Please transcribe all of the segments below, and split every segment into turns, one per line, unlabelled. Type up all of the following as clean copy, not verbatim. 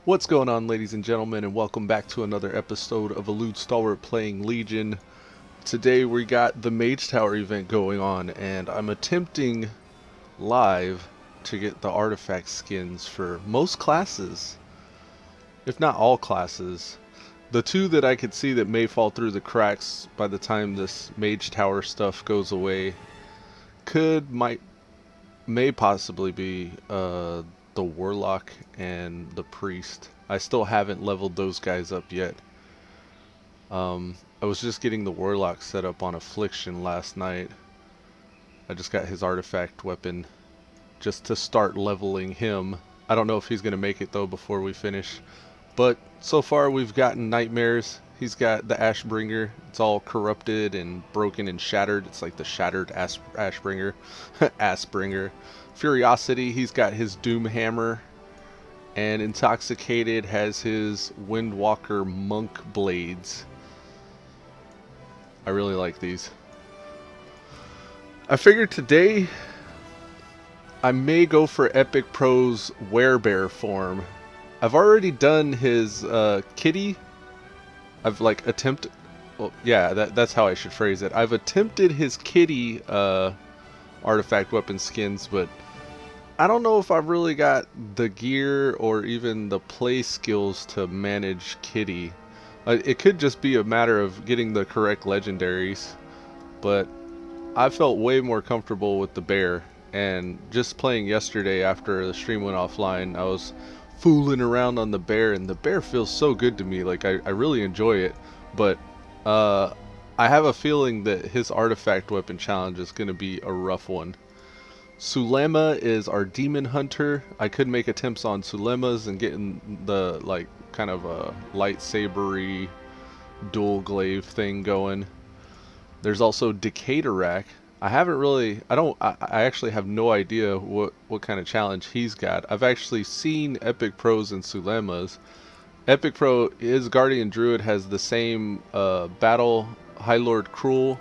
What's going on, ladies and gentlemen, and welcome back to another episode of Elude Stalwart playing Legion. Today we got the Mage Tower event going on, and I'm attempting live to get the artifact skins for most classes, if not all classes. The two that I could see that may fall through the cracks by the time this Mage Tower stuff goes away may possibly be the Warlock and the Priest. I still haven't leveled those guys up yet. I was just getting the Warlock set up on Affliction last night. I just got his artifact weapon just to start leveling him. I don't know if he's going to make it though before we finish. But so far we've gotten Nightmares. He's got the Ashbringer. It's all corrupted and broken and shattered. It's like the shattered Ashbringer. Assbringer. Furiocity, he's got his Doom Hammer. And Intoxicated has his Windwalker Monk Blades. I really like these. I figured today I may go for Epicpro's Werebear form. I've already done his kitty. I've like attempted, well, yeah, that's how I should phrase it. I've attempted his kitty artifact weapon skins, but I don't know if I've really got the gear or even the play skills to manage kitty. It could just be a matter of getting the correct legendaries, but I felt way more comfortable with the bear. And just playing yesterday after the stream went offline, I was fooling around on the bear, and the bear feels so good to me. Like I really enjoy it, but I have a feeling that his artifact weapon challenge is going to be a rough one. Sulema is our demon hunter. I could make attempts on Sulemas and getting the like kind of a lightsabery dual glaive thing going. There's also Decaterac. I actually have no idea what kind of challenge he's got. I've actually seen Epicpros and Sulemas. Epicpro, his Guardian Druid, has the same battle High Lord Cruel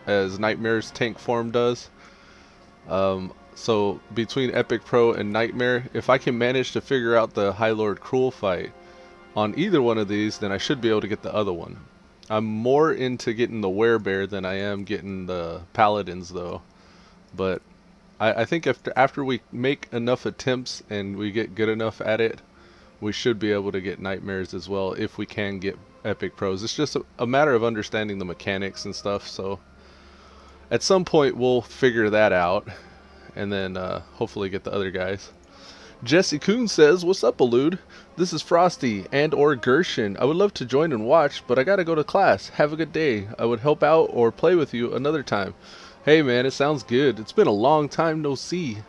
as Nightmare's tank form does. So between Epicpro and Nightmare, if I can manage to figure out the High Lord Cruel fight on either one of these, then I should be able to get the other one. I'm more into getting the Werebear than I am getting the Paladins though. But I think after we make enough attempts and we get good enough at it, we should be able to get Nightmares as well if we can get Epicpros. It's just a matter of understanding the mechanics and stuff, so at some point we'll figure that out and then hopefully get the other guys. Jesse Kuhn says, "What's up, Elude? This is Frosty and or Gershon. I would love to join and watch, but I gotta go to class. Have a good day. I would help out or play with you another time." Hey man, it sounds good. It's been a long time no see.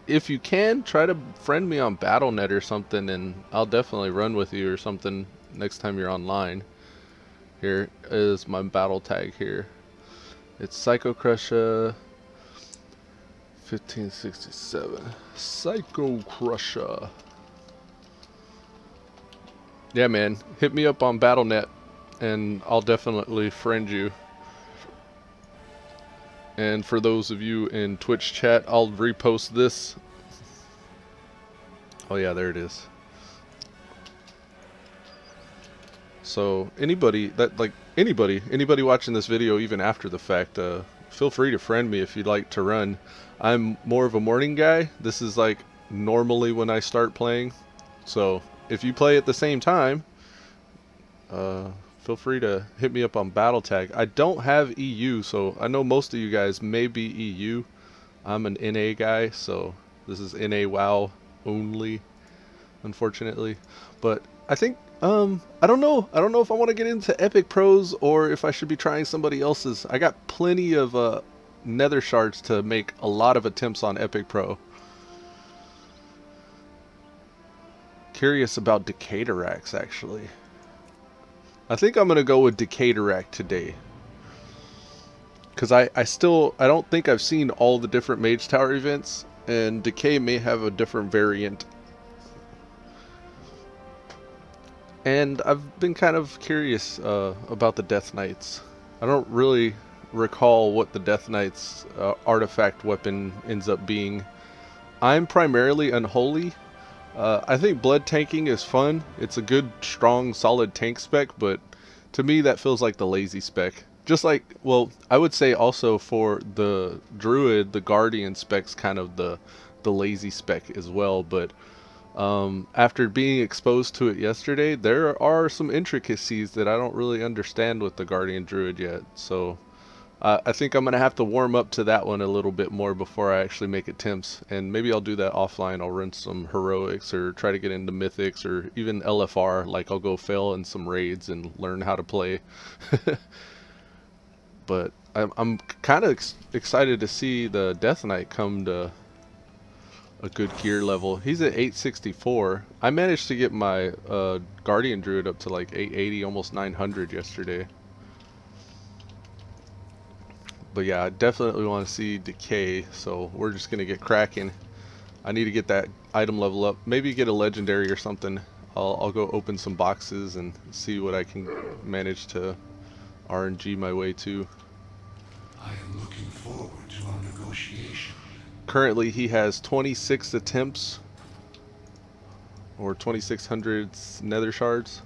If you can, try to friend me on Battle.net or something, and I'll definitely run with you or something next time you're online. Here is my battle tag here. It's Psycho Crusher 1567. Psycho Crusher. Yeah man, hit me up on Battle.net and I'll definitely friend you. And for those of you in Twitch chat, I'll repost this. Oh yeah, there it is. So anybody watching this video even after the fact, feel free to friend me if you'd like to run. I'm more of a morning guy. This is like normally when I start playing. So if you play at the same time, feel free to hit me up on Battle Tag. I don't have EU, so I know most of you guys may be EU. I'm an NA guy, so this is NA WoW only, unfortunately. But I think I don't know if I want to get into Epicpros or if I should be trying somebody else's. I got plenty of nether shards to make a lot of attempts on Epicpro. Curious about Decateracs actually. I think I'm gonna go with Decaterac today, because I don't think I've seen all the different Mage Tower events, and Decay may have a different variant. And I've been kind of curious about the Death Knights. I don't really recall what the Death Knight's artifact weapon ends up being. I'm primarily Unholy. I think blood tanking is fun. It's a good, strong, solid tank spec, but to me that feels like the lazy spec. Just like, well, I would say also for the druid, the guardian spec's kind of the lazy spec as well. But after being exposed to it yesterday, there are some intricacies that I don't really understand with the guardian druid yet. So I think I'm going to have to warm up to that one a little bit more before I actually make attempts. And maybe I'll do that offline. I'll run some heroics or try to get into mythics or even LFR. Like I'll go fail in some raids and learn how to play. But I'm kind of excited to see the Death Knight come to a good gear level. He's at 864. I managed to get my Guardian Druid up to like 880, almost 900 yesterday. But yeah, I definitely want to see Decay, so we're just going to get cracking. I need to get that item level up. Maybe get a legendary or something. I'll go open some boxes and see what I can manage to RNG my way to.
I am looking forward to our negotiation.
Currently he has 26 attempts, or 2600 nether shards.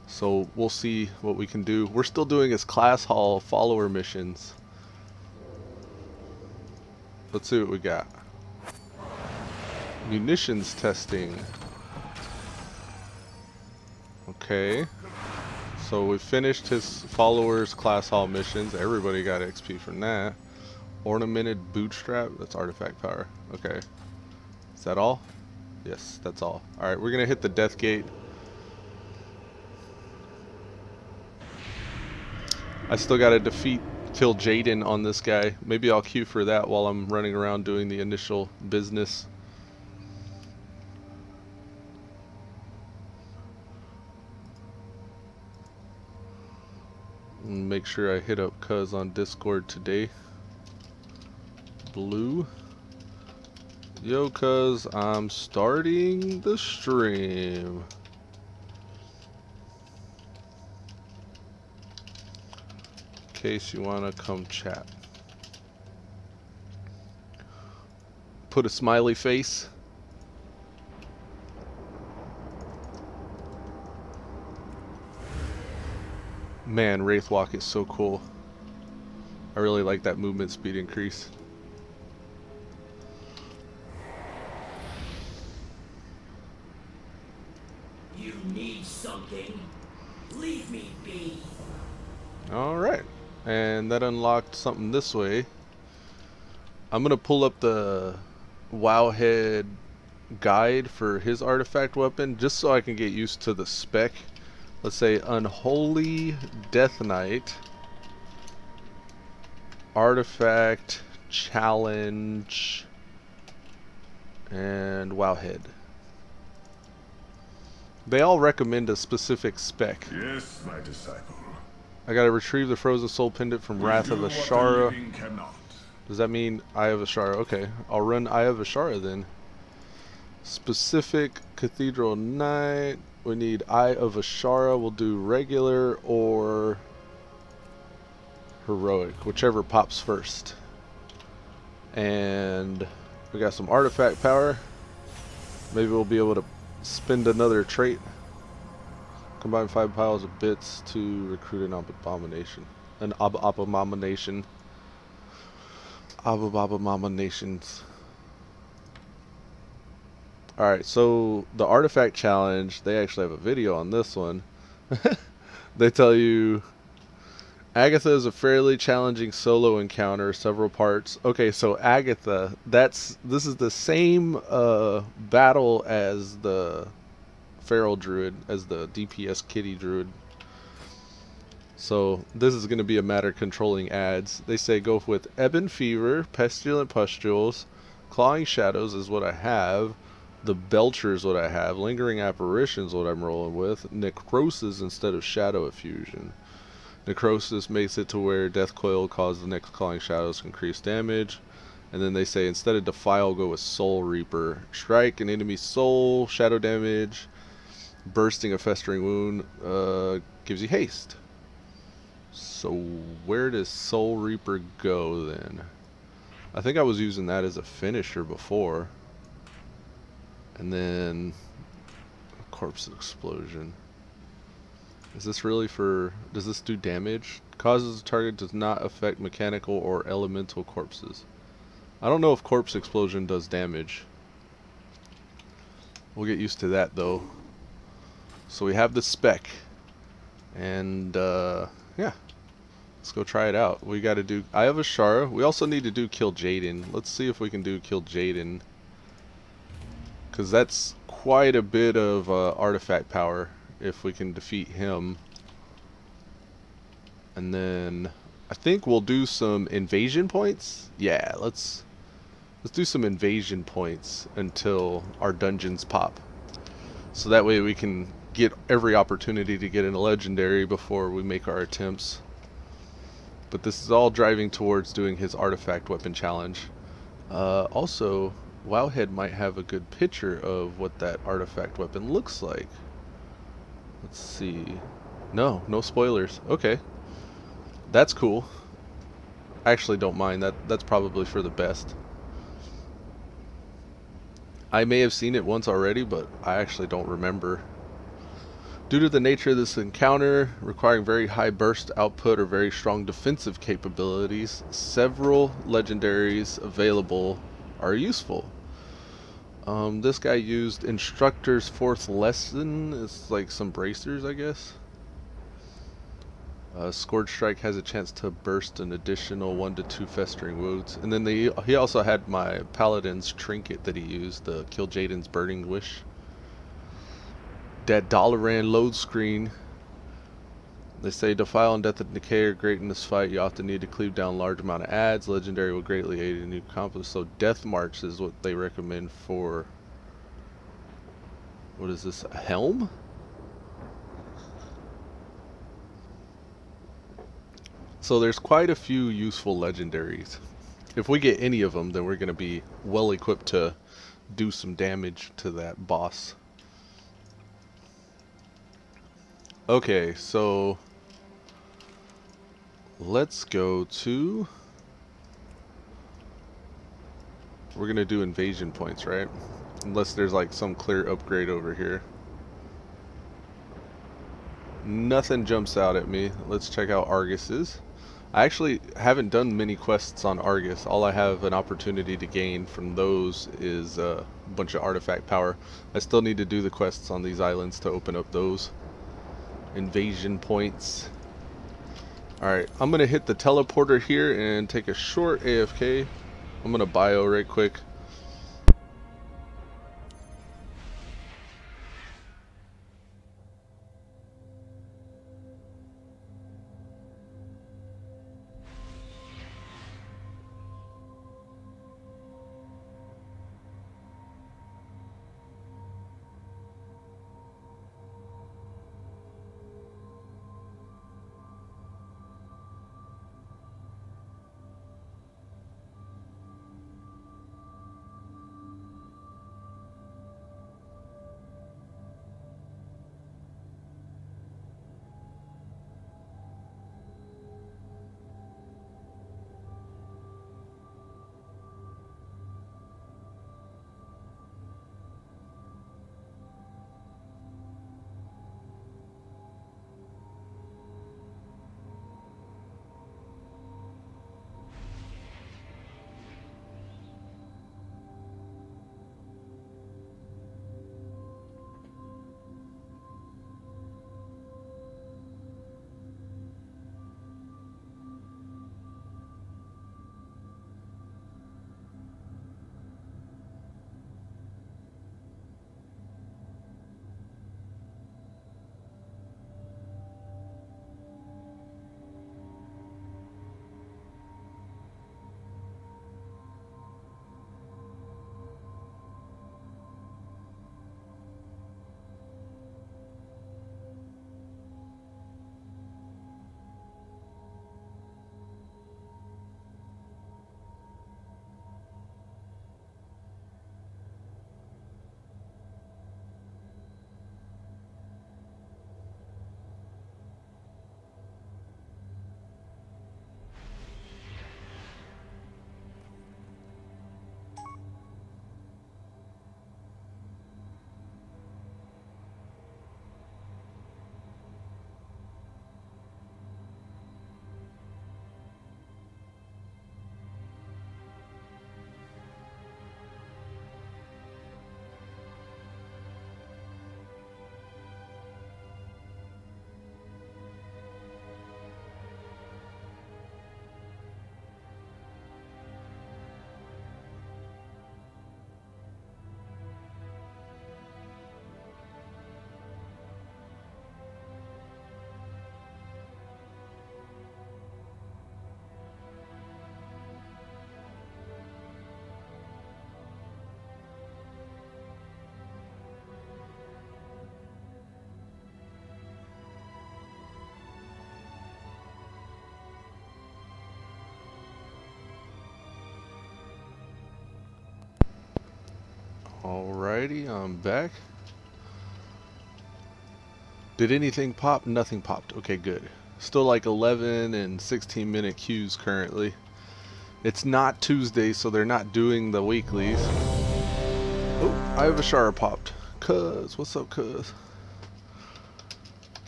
So we'll see what we can do. We're still doing his class hall follower missions. Let's see what we got. Munitions testing. Okay. So we finished his followers class hall missions. Everybody got XP from that. Ornamented bootstrap. That's artifact power. Okay. Is that all? Yes, that's all. Alright, we're going to hit the death gate. I still got to kill Jaden on this guy. Maybe I'll queue for that while I'm running around doing the initial business. And make sure I hit up Cuz on Discord today. Blue. Yo, Cuz, I'm starting the stream. Case you wanna come chat. Put a smiley face. Man, Wraithwalk is so cool. I really like that movement speed increase.
You need something? Leave me be.
Alright. And that unlocked something this way. I'm gonna pull up the Wowhead guide for his artifact weapon just so I can get used to the spec. Let's say Unholy Death Knight Artifact Challenge and Wowhead. They all recommend a specific spec.
Yes, my disciple.
I gotta retrieve the Frozen Soul Pendant from Wrath of Ashara. Does that mean Eye of Ashara? Okay, I'll run Eye of Ashara then. Specific Cathedral Knight. We need Eye of Ashara. We'll do regular or heroic, whichever pops first. And we got some artifact power. Maybe we'll be able to spend another trait. Combine 5 piles of bits to recruit an abomination. An abomination. Abominations. Alright, so the artifact challenge, they actually have a video on this one. They tell you Agatha is a fairly challenging solo encounter, several parts. Okay, so Agatha, this is the same battle as the Feral Druid, as the DPS Kitty Druid. So this is going to be a matter controlling ads. They say go with Ebon Fever, Pestilent Pustules, Clawing Shadows is what I have. The Belcher is what I have. Lingering Apparition is what I'm rolling with. Necrosis instead of Shadow Effusion. Necrosis makes it to where Death Coil causes the next Clawing Shadows to increase damage. And then they say instead of Defile, go with Soul Reaper. Strike an enemy soul, shadow damage. Bursting a Festering Wound gives you haste. So where does Soul Reaper go then? I think I was using that as a finisher before. And then corpse explosion. Is this really for, does this do damage? Causes the target does not affect mechanical or elemental corpses. I don't know if corpse explosion does damage. We'll get used to that though. So we have the spec. And yeah. Let's go try it out. We gotta do, I have a Shara. We also need to do Kill Jaden. Let's see if we can do Kill Jaden. Because that's quite a bit of artifact power if we can defeat him. And then I think we'll do some invasion points. Yeah, let's do some invasion points until our dungeons pop. So that way we can get every opportunity to get in a legendary before we make our attempts. But this is all driving towards doing his artifact weapon challenge. Also, Wowhead might have a good picture of what that artifact weapon looks like. Let's see. No spoilers. Okay. That's cool. I actually don't mind. That's probably for the best. I may have seen it once already, but I actually don't remember. Due to the nature of this encounter, requiring very high burst output or very strong defensive capabilities, several legendaries available are useful. This guy used Instructor's Fourth Lesson. It's like some bracers, I guess. Scourge Strike has a chance to burst an additional 1 to 2 festering wounds. And then he also had my Paladin's Trinket that he used, the Kill Jaden's Burning Wish. That Dalaran load screen. They say Defile and Death and Decay are great in this fight. You often need to cleave down large amount of adds. Legendary will greatly aid in new combos. So Death March is what they recommend for. What is this? A helm? So there's quite a few useful legendaries. If we get any of them, then we're going to be well equipped to do some damage to that boss. Okay, so let's go to, we're going to do invasion points, right? Unless there's like some clear upgrade over here. Nothing jumps out at me. Let's check out Argus's. I actually haven't done many quests on Argus. All I have an opportunity to gain from those is a bunch of artifact power. I still need to do the quests on these islands to open up those invasion points. Alright, I'm going to hit the teleporter here and take a short AFK. I'm going to bio right quick. Alrighty, I'm back. Did anything pop? Nothing popped. Okay, good. Still like 11 and 16-minute queues currently. It's not Tuesday, so they're not doing the weeklies. Oh, I have a Shara popped. Cuz, what's up, cuz?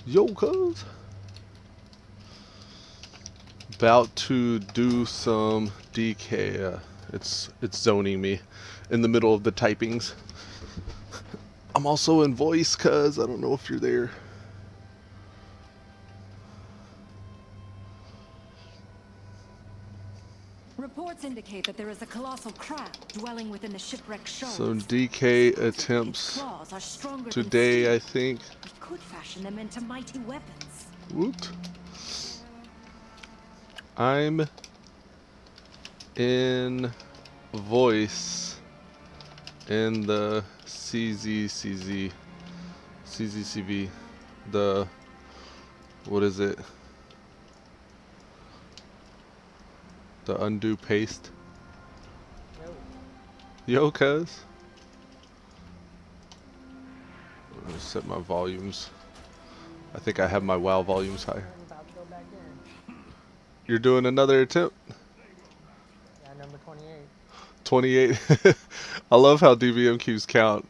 Yo, cuz. About to do some DK. It's zoning me in the middle of the typings. I'm also in voice, cuz I don't know if you're there.
Reports indicate that there is a colossal crab dwelling within the shipwreck shoals.
Some DK attempts today, I think.
We could fashion them into mighty weapons.
Woot. I'm in voice in the CZCV. The, what is it? The undo paste. Yo, cuz. I'm gonna set my volumes. I think I have my WoW volumes high. You're doing another attempt?
Yeah, number
28.
28.
I love how DBMQs count.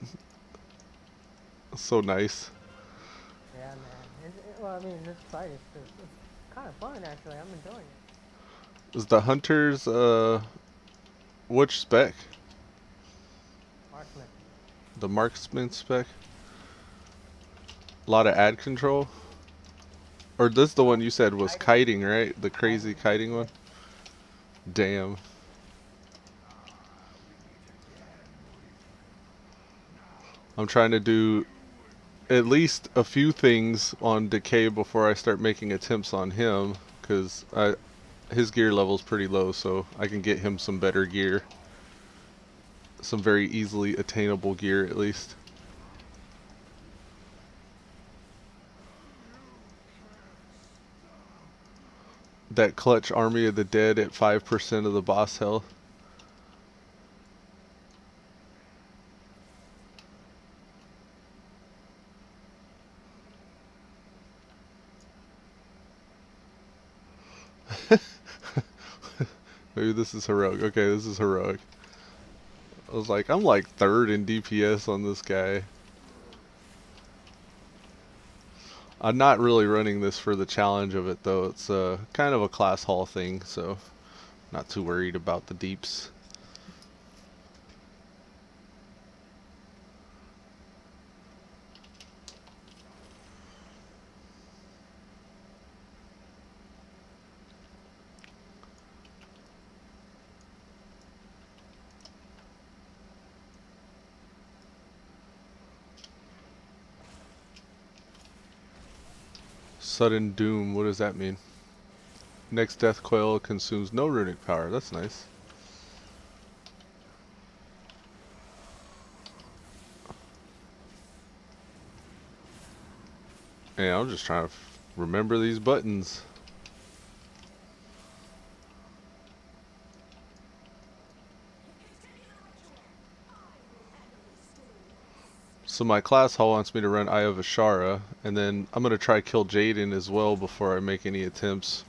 So nice.
Yeah, man. Well, I mean, this fight is it's kind of fun, actually. I'm enjoying it.
Is the hunters, which spec?
Marksman.
The marksman spec? A lot of ad control? Or this the one you said was kiting, right? The crazy kiting one? Damn. I'm trying to do at least a few things on Decay before I start making attempts on him, because his gear level is pretty low, so I can get him some better gear. Some very easily attainable gear, at least. That clutch Army of the Dead at 5% of the boss health. Maybe this is heroic. Okay, this is heroic. I was like, I'm like 3rd in DPS on this guy. I'm not really running this for the challenge of it though. It's kind of a class haul thing, so not too worried about the deeps. Sudden Doom, what does that mean? Next Death Coil consumes no runic power, that's nice. Yeah, I'm just trying to remember these buttons. So my class hall wants me to run Eye of Ashara, and then I'm going to try kill Jaden as well before I make any attempts.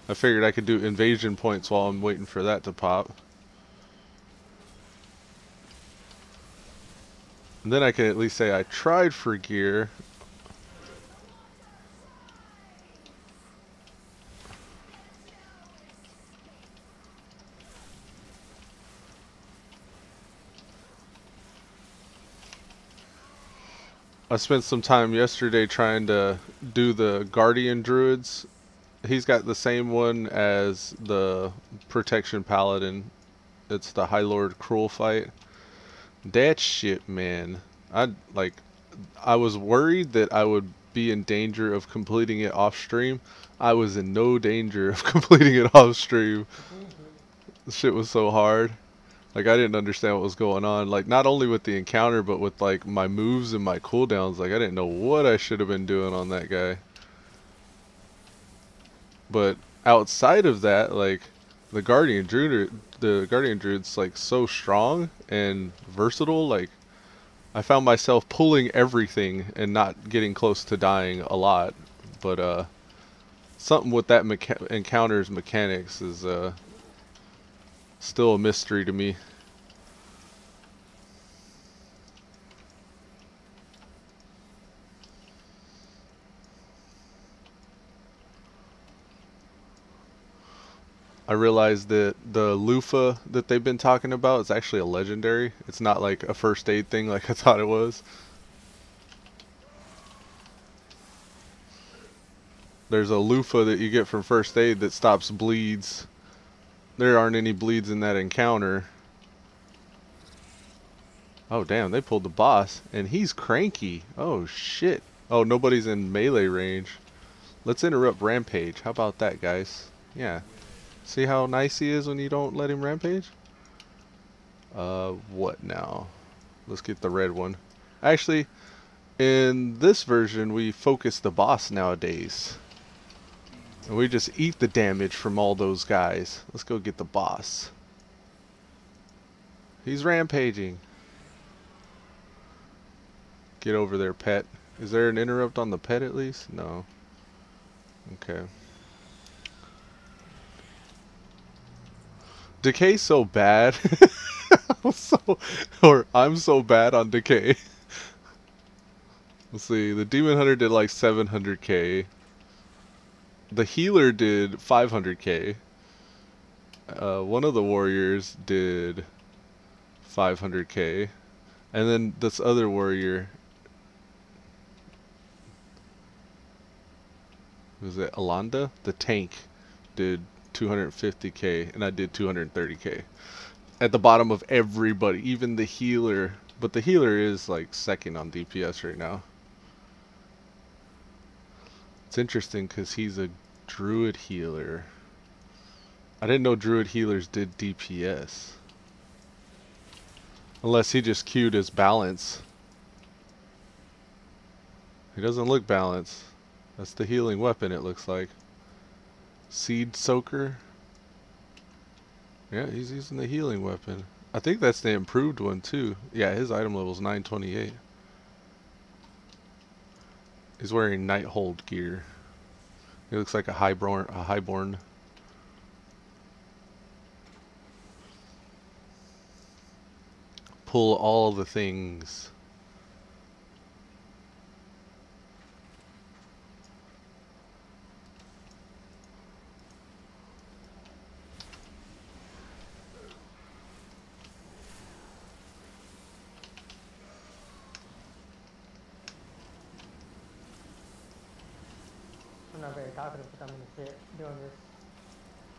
I figured I could do invasion points while I'm waiting for that to pop. And then I can at least say I tried for gear. I spent some time yesterday trying to do the Guardian Druids. He's got the same one as the Protection Paladin. It's the High Lord Cruel fight. That shit, man. I was worried that I would be in danger of completing it off stream. I was in no danger of completing it off stream. The shit was so hard. Like, I didn't understand what was going on. Like, not only with the encounter, but with, like, my moves and my cooldowns. Like, I didn't know what I should have been doing on that guy. But outside of that, like, the Guardian Druid's, like, so strong and versatile. Like, I found myself pulling everything and not getting close to dying a lot, but something with that encounter's mechanics is still a mystery to me. I realized that the loofah that they've been talking about is actually a legendary. It's not like a first aid thing like I thought it was. There's a loofah that you get from first aid that stops bleeds. There aren't any bleeds in that encounter. Oh damn, they pulled the boss and he's cranky. Oh shit. Oh, nobody's in melee range. Let's interrupt Rampage. How about that, guys? Yeah. See how nice he is when you don't let him rampage? What now? Let's get the red one. Actually, in this version, we focus the boss nowadays. And we just eat the damage from all those guys. Let's go get the boss. He's rampaging. Get over there, pet. Is there an interrupt on the pet at least? No. Okay. Decay's so bad. I'm so bad on decay. Let's see. The Demon Hunter did like 700k. The healer did 500k. One of the warriors did 500k. And then this other warrior, was it Alanda? The tank did 250k, and I did 230k. At the bottom of everybody, even the healer. But the healer is like second on DPS right now. It's interesting because he's a druid healer. I didn't know druid healers did DPS. Unless he just queued his balance. He doesn't look balanced. That's the healing weapon, it looks like. Seed Soaker. Yeah, he's using the healing weapon. I think that's the improved one too. Yeah, his item level is 928. He's wearing Nighthold gear. He looks like a highborn. Pull all the things.
I'm not very talkative, but I'm gonna sit doing this.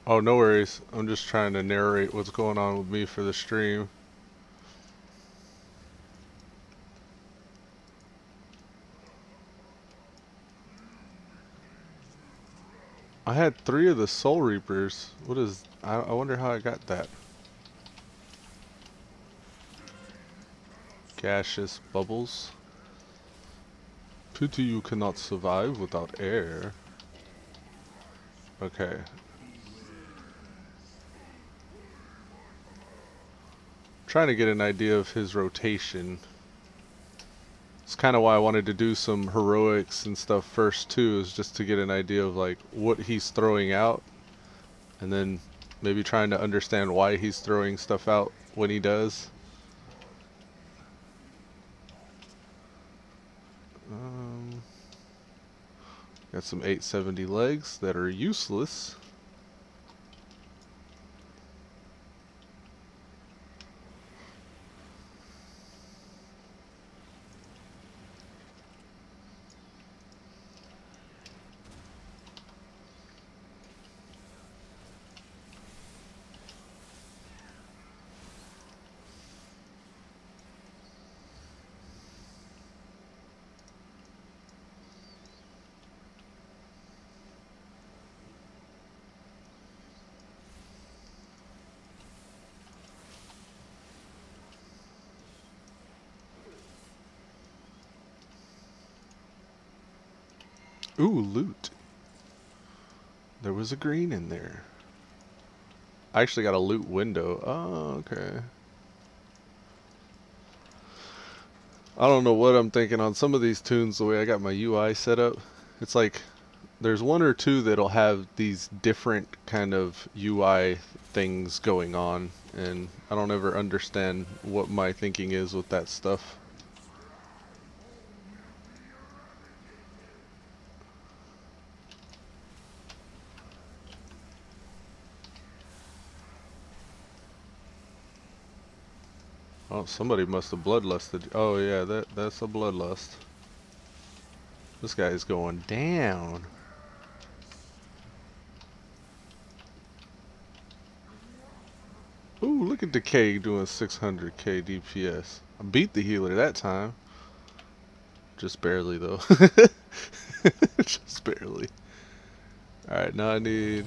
Oh, no worries. I'm just trying to narrate what's going on with me for the stream. I had 3 of the Soul Reapers. What is... I wonder how I got that. Gaseous bubbles. Pity you cannot survive without air. Okay. Trying to get an idea of his rotation. It's kind of why I wanted to do some heroics and stuff first too, is just to get an idea of like what he's throwing out, and then maybe trying to understand why he's throwing stuff out when he does. Got some 870 legs that are useless. Ooh, loot. There was a green in there. I actually got a loot window. Oh, okay. I don't know what I'm thinking on some of these tunes. The way I got my UI set up, it's like there's one or two that'll have these different kind of UI things going on, and I don't ever understand what my thinking is with that stuff. Oh, somebody must have bloodlusted. Oh yeah, that's a bloodlust. This guy's going down. Ooh, look at Decay doing 600k DPS. I beat the healer that time. Just barely though. Just barely. Alright, now I need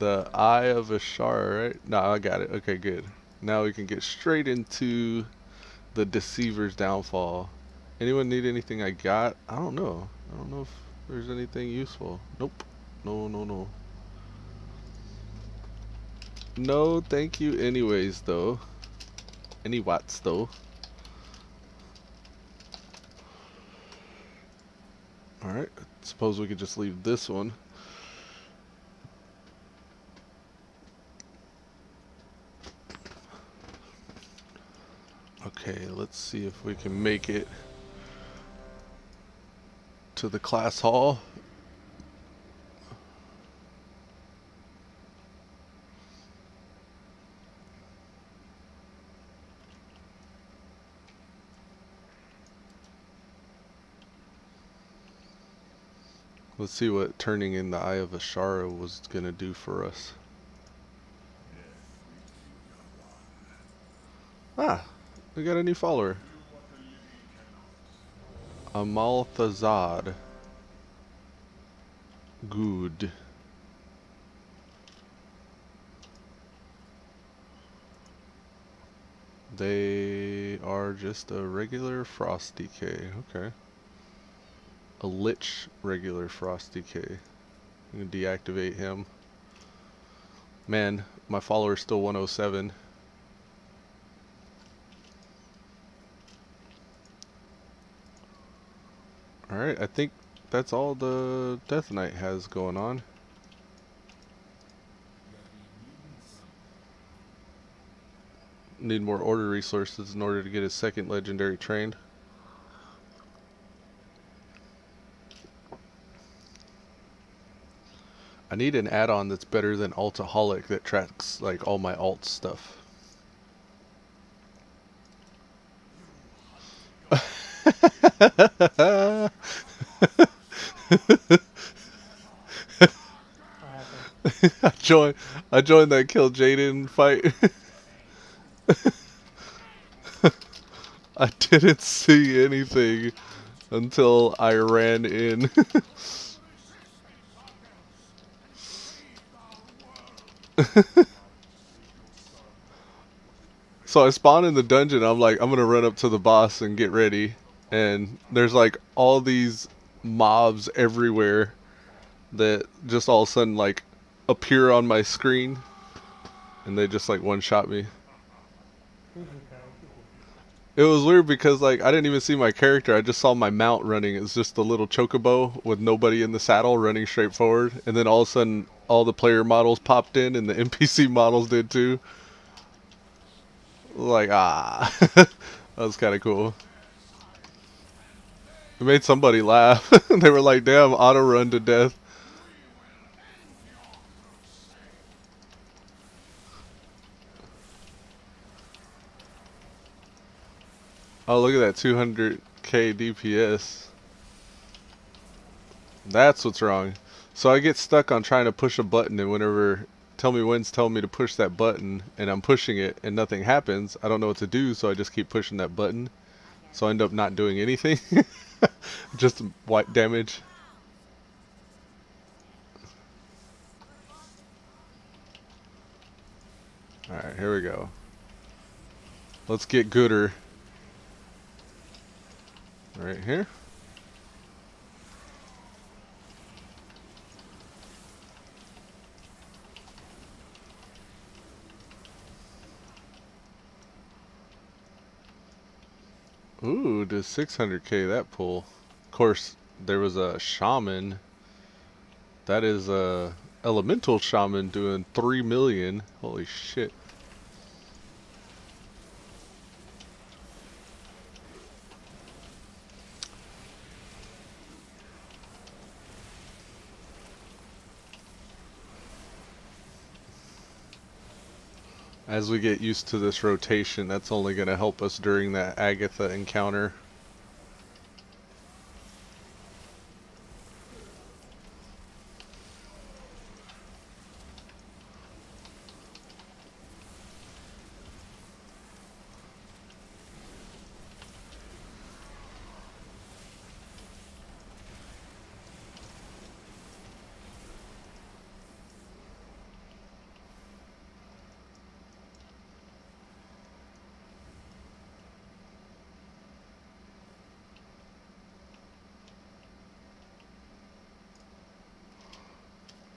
the Eye of Ashar, right? No, I got it. Okay, good. Now we can get straight into the Deceiver's Downfall. Anyone need anything I got? I don't know. I don't know if there's anything useful. Nope. No, no, no. No, thank you anyways, though. Any watts, though. Alright, suppose we could just leave this one. Okay, let's see if we can make it to the class hall. Let's see what turning in the Eye of Ashara was gonna do for us. Ah, we got a new follower. Amalthazad. Good. They are just a regular Frost Decay. Okay. A Lich regular Frost Decay. I'm gonna deactivate him. Man, my follower's still 107. Alright, I think that's all the Death Knight has going on. Need more order resources in order to get his second legendary trained. I need an add-on that's better than Altaholic that tracks like all my alt stuff. I joined that Kill Jaden fight. I didn't see anything until I ran in. So I spawn in the dungeon. I'm like, I'm gonna run up to the boss and get ready. And there's like all these mobs everywhere that just all of a sudden like appear on my screen, and they just like one-shot me. It was weird because like I didn't even see my character. I just saw my mount running. It's just a little chocobo with nobody in the saddle running straight forward, and then all of a sudden all the player models popped in and the NPC models did too. Like, ah. That was kind of cool. It made somebody laugh. They were like, damn, auto run to death. Oh, look at that 200k DPS. That's what's wrong. So I get stuck on trying to push a button, and whenever Tell Me When's telling me to push that button, and I'm pushing it, and nothing happens, I don't know what to do, so I just keep pushing that button. So I end up not doing anything. Just white damage. Alright, here we go. Let's get gooder. Right here. Ooh. did 600k that pull. Of course, there was a shaman. That is a elemental shaman doing 3 million. Holy shit. As we get used to this rotation, that's only going to help us during that Agatha encounter.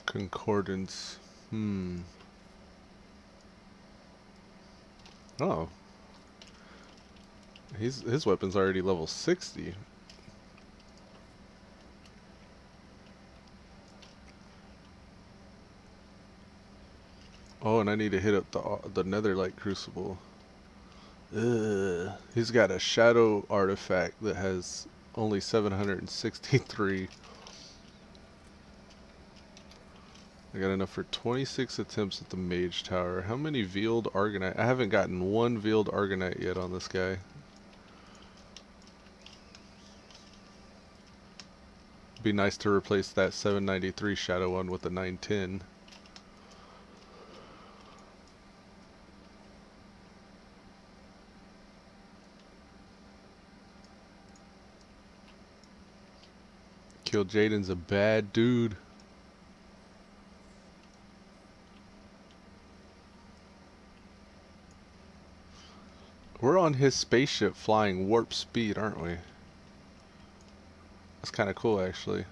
Concordance. Oh. His weapon's already level 60. Oh, and I need to hit up the Netherlight Crucible. Ugh. He's got a shadow artifact that has only 763. I got enough for 26 attempts at the Mage Tower. How many Veiled Argonite? I haven't gotten one Veiled Argonite yet on this guy. Be nice to replace that 793 shadow one with a 910. Kill Jaden's a bad dude. We're on his spaceship flying warp speed, aren't we? That's kind of cool, actually.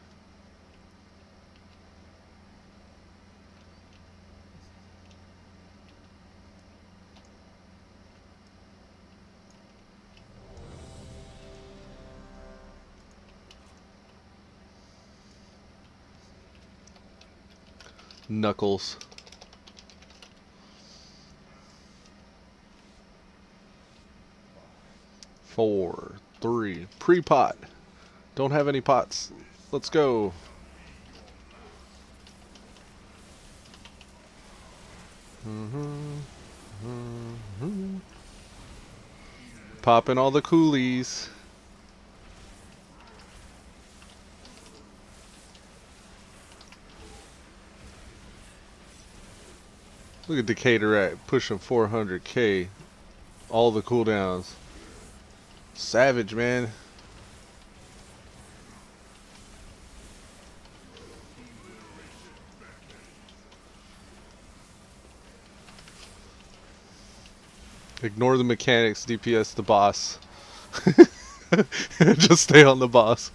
Knuckles. 4, 3, pre-pot. Don't have any pots. Let's go. Popping all the coolies. Look at Decatur at pushing 400k. All the cooldowns. Savage, man. Ignore the mechanics, DPS the boss. Just stay on the boss.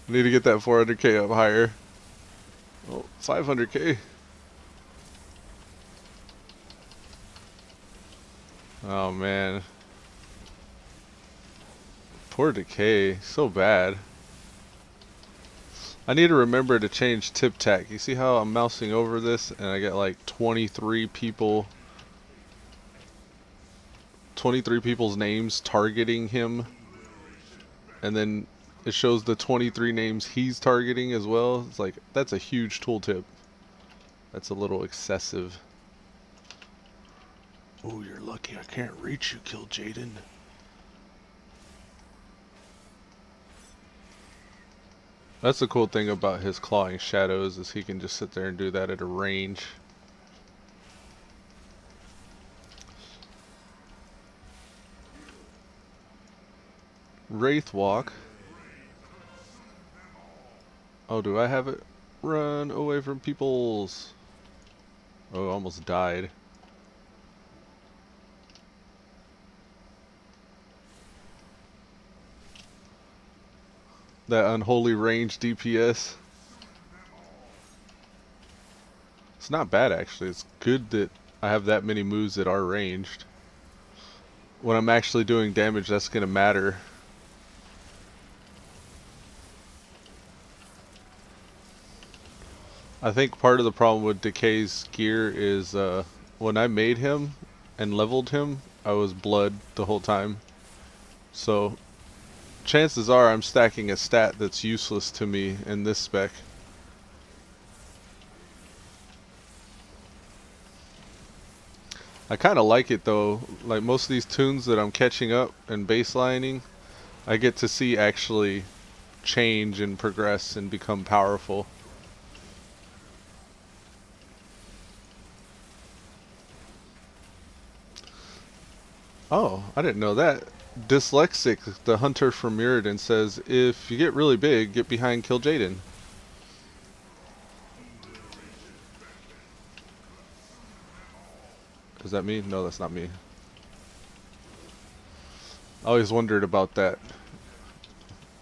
Need to get that 400k up higher. Oh, 500k. Oh man. Poor Decay, so bad. I need to remember to change tip tack. You see how I'm mousing over this and I get like 23 people, 23 people's names targeting him, and then it shows the 23 names he's targeting as well. It's like, that's a huge tooltip. That's a little excessive. Oh, you're lucky I can't reach you, Kill Jaden. That's the cool thing about his clawing shadows, is he can just sit there and do that at a range. Wraith Walk. Oh, do I have it? Run away from peoples. Oh, almost died. That unholy range DPS. It's not bad, actually. It's good that I have that many moves that are ranged. When I'm actually doing damage, that's going to matter. I think part of the problem with Decay's gear is when I made him and leveled him, I was blood the whole time. So chances are I'm stacking a stat that's useless to me in this spec. I kind of like it though. Like most of these toons that I'm catching up and baselining, I get to see actually change and progress and become powerful. Oh, I didn't know that. Dyslexic, the hunter from Mirrodin, says, if you get really big, get behind Kill Jaden. Is that me? No, that's not me. I always wondered about that.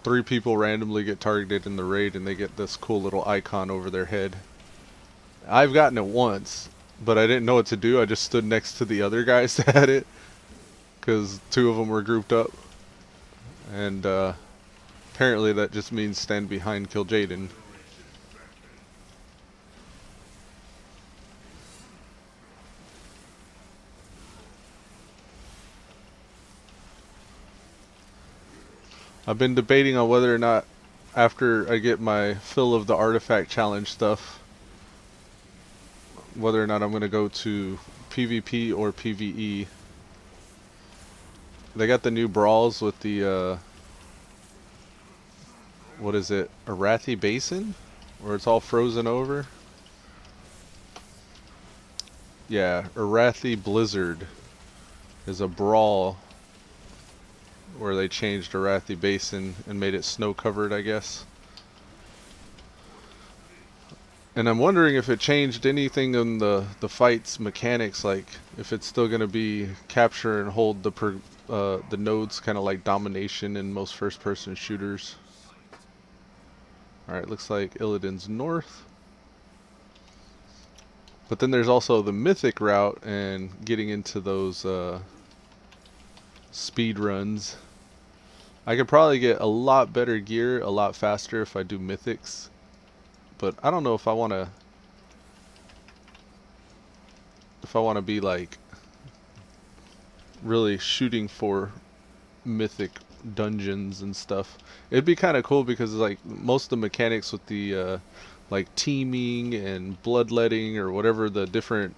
3 people randomly get targeted in the raid and they get this cool little icon over their head. I've gotten it once, but I didn't know what to do. I just stood next to the other guys that had it, because 2 of them were grouped up. And apparently that just means stand behind Kill Jaden. I've been debating on whether or not, after I get my fill of the artifact challenge stuff, whether or not I'm going to go to PvP or PvE. They got the new brawls with the, what is it, Arathi Basin? Where it's all frozen over? Yeah, Arathi Blizzard is a brawl where they changed Arathi Basin and made it snow covered, I guess. And I'm wondering if it changed anything in the fight's mechanics, like if it's still going to be capture and hold the nodes, kind of like domination in most first-person shooters. Alright, looks like Illidan's north. But then there's also the mythic route and getting into those speed runs. I could probably get a lot better gear a lot faster if I do mythics, but I don't know if I want to be like really shooting for mythic dungeons and stuff. It'd be kind of cool because like most of the mechanics with the like teaming and bloodletting or whatever the different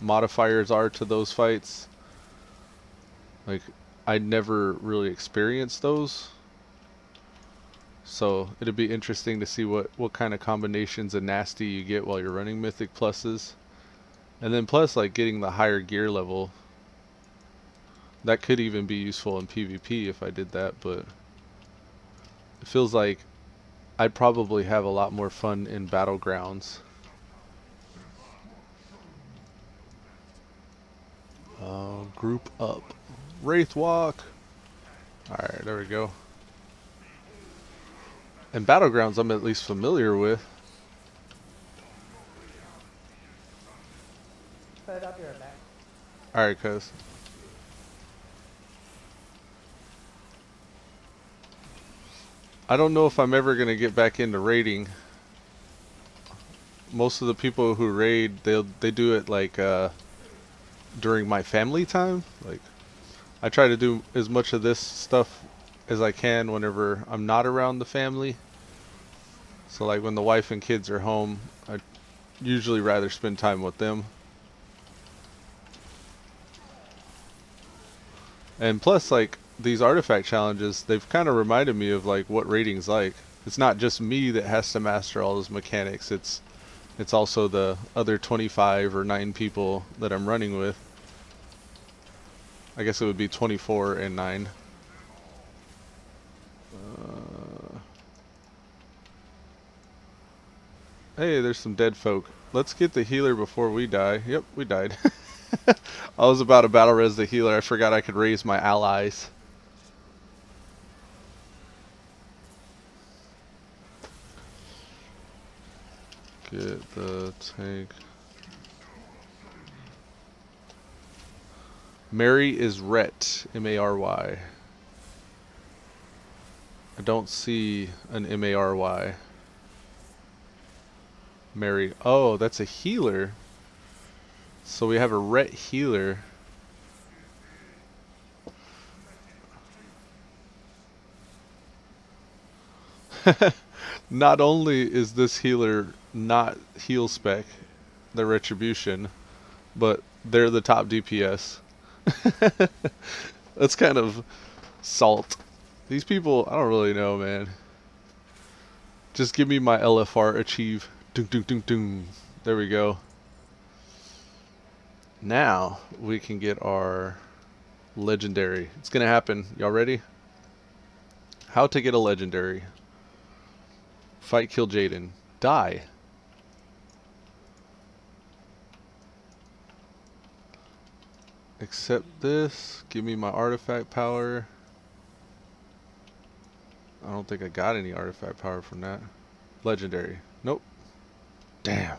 modifiers are to those fights, like I never really experienced those, so it'd be interesting to see what kind of combinations of nasty you get while you're running mythic pluses. And then plus like getting the higher gear level, that could even be useful in PvP if I did that, but it feels like I'd probably have a lot more fun in battlegrounds. Group up. Wraith Walk. Alright, there we go. And battlegrounds I'm at least familiar with.
Set up your back.
Alright, cuz. I don't know if I'm ever going to get back into raiding. Most of the people who raid, they do it like during my family time. Like I try to do as much of this stuff as I can whenever I'm not around the family. So like when the wife and kids are home, I usually rather spend time with them. And plus, like, these artifact challenges, they've kind of reminded me of like what raiding's like. It's not just me that has to master all those mechanics. It's also the other 25 or 9 people that I'm running with. I guess it would be 24 and 9. Hey, there's some dead folk. Let's get the healer before we die. Yep, we died. I was about to battle res the healer. I forgot I could raise my allies. Get the tank. Mary is Ret. M-A-R-Y. I don't see an M-A-R-Y. Mary. Oh, that's a healer. So we have a ret healer. Not only is this healer not heal spec, the Retribution, but they're the top DPS. That's kind of salt. These people, I don't really know, man. Just give me my LFR achieve. Doom, doom, doom, doom. There we go. Now we can get our legendary. It's gonna happen. Y'all ready? How to get a legendary. Fight, kill Jaden. Die. Accept this. Give me my artifact power. I don't think I got any artifact power from that. Legendary. Nope. Damn.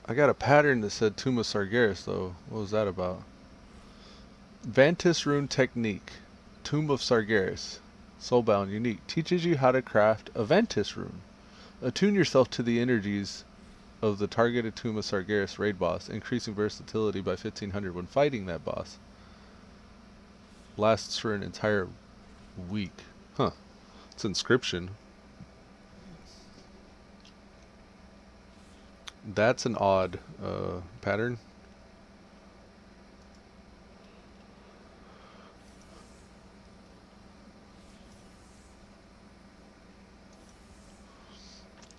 I got a pattern that said Tomb of Sargeras though. What was that about? Vantis Rune Technique. Tomb of Sargeras. Soulbound Unique. Teaches you how to craft a Vantis Rune. Attune yourself to the energies of the targeted Tomb of Sargeras raid boss, increasing versatility by 1500 when fighting that boss. Lasts for an entire week. Huh. It's inscription. That's an odd pattern.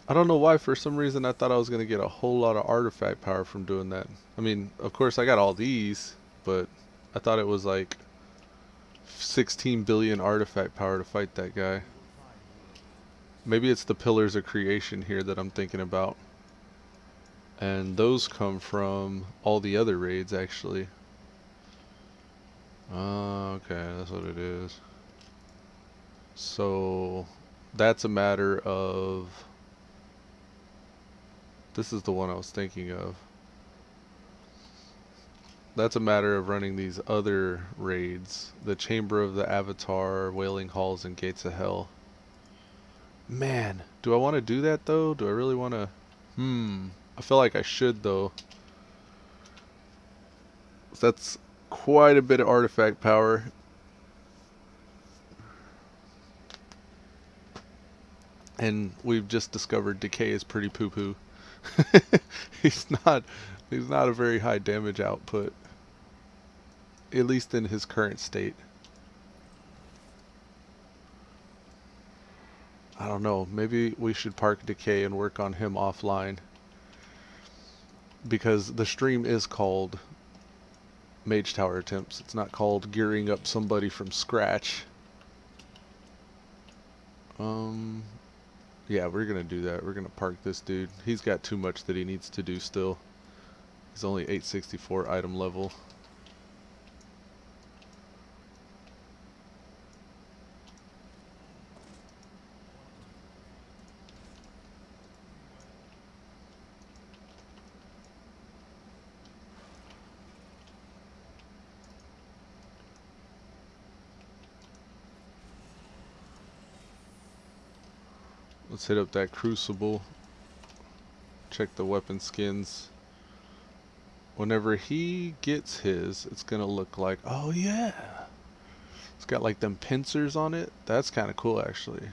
I don't know why, for some reason I thought I was going to get a whole lot of artifact power from doing that. I mean, of course I got all these, but I thought it was like 16 billion artifact power to fight that guy. Maybe it's the Pillars of Creation here that I'm thinking about. And those come from all the other raids, actually. Okay, that's what it is. So, that's a matter of... This is the one I was thinking of. That's a matter of running these other raids. The Chamber of the Avatar, Wailing Halls, and Gates of Hell. Man, do I want to do that though? Do I really want to... I feel like I should though. That's quite a bit of artifact power. And we've just discovered Decay is pretty poo-poo. He's not a very high damage output. At least in his current state. I don't know, maybe we should park Decay and work on him offline. Because the stream is called Mage Tower Attempts. It's not called gearing up somebody from scratch. Yeah, we're gonna do that. We're gonna park this dude. He's got too much that he needs to do still. He's only 864 item level. Let's hit up that Crucible. Check the weapon skins. Whenever he gets his, it's gonna look like, oh yeah, it's got like them pincers on it. That's kind of cool actually.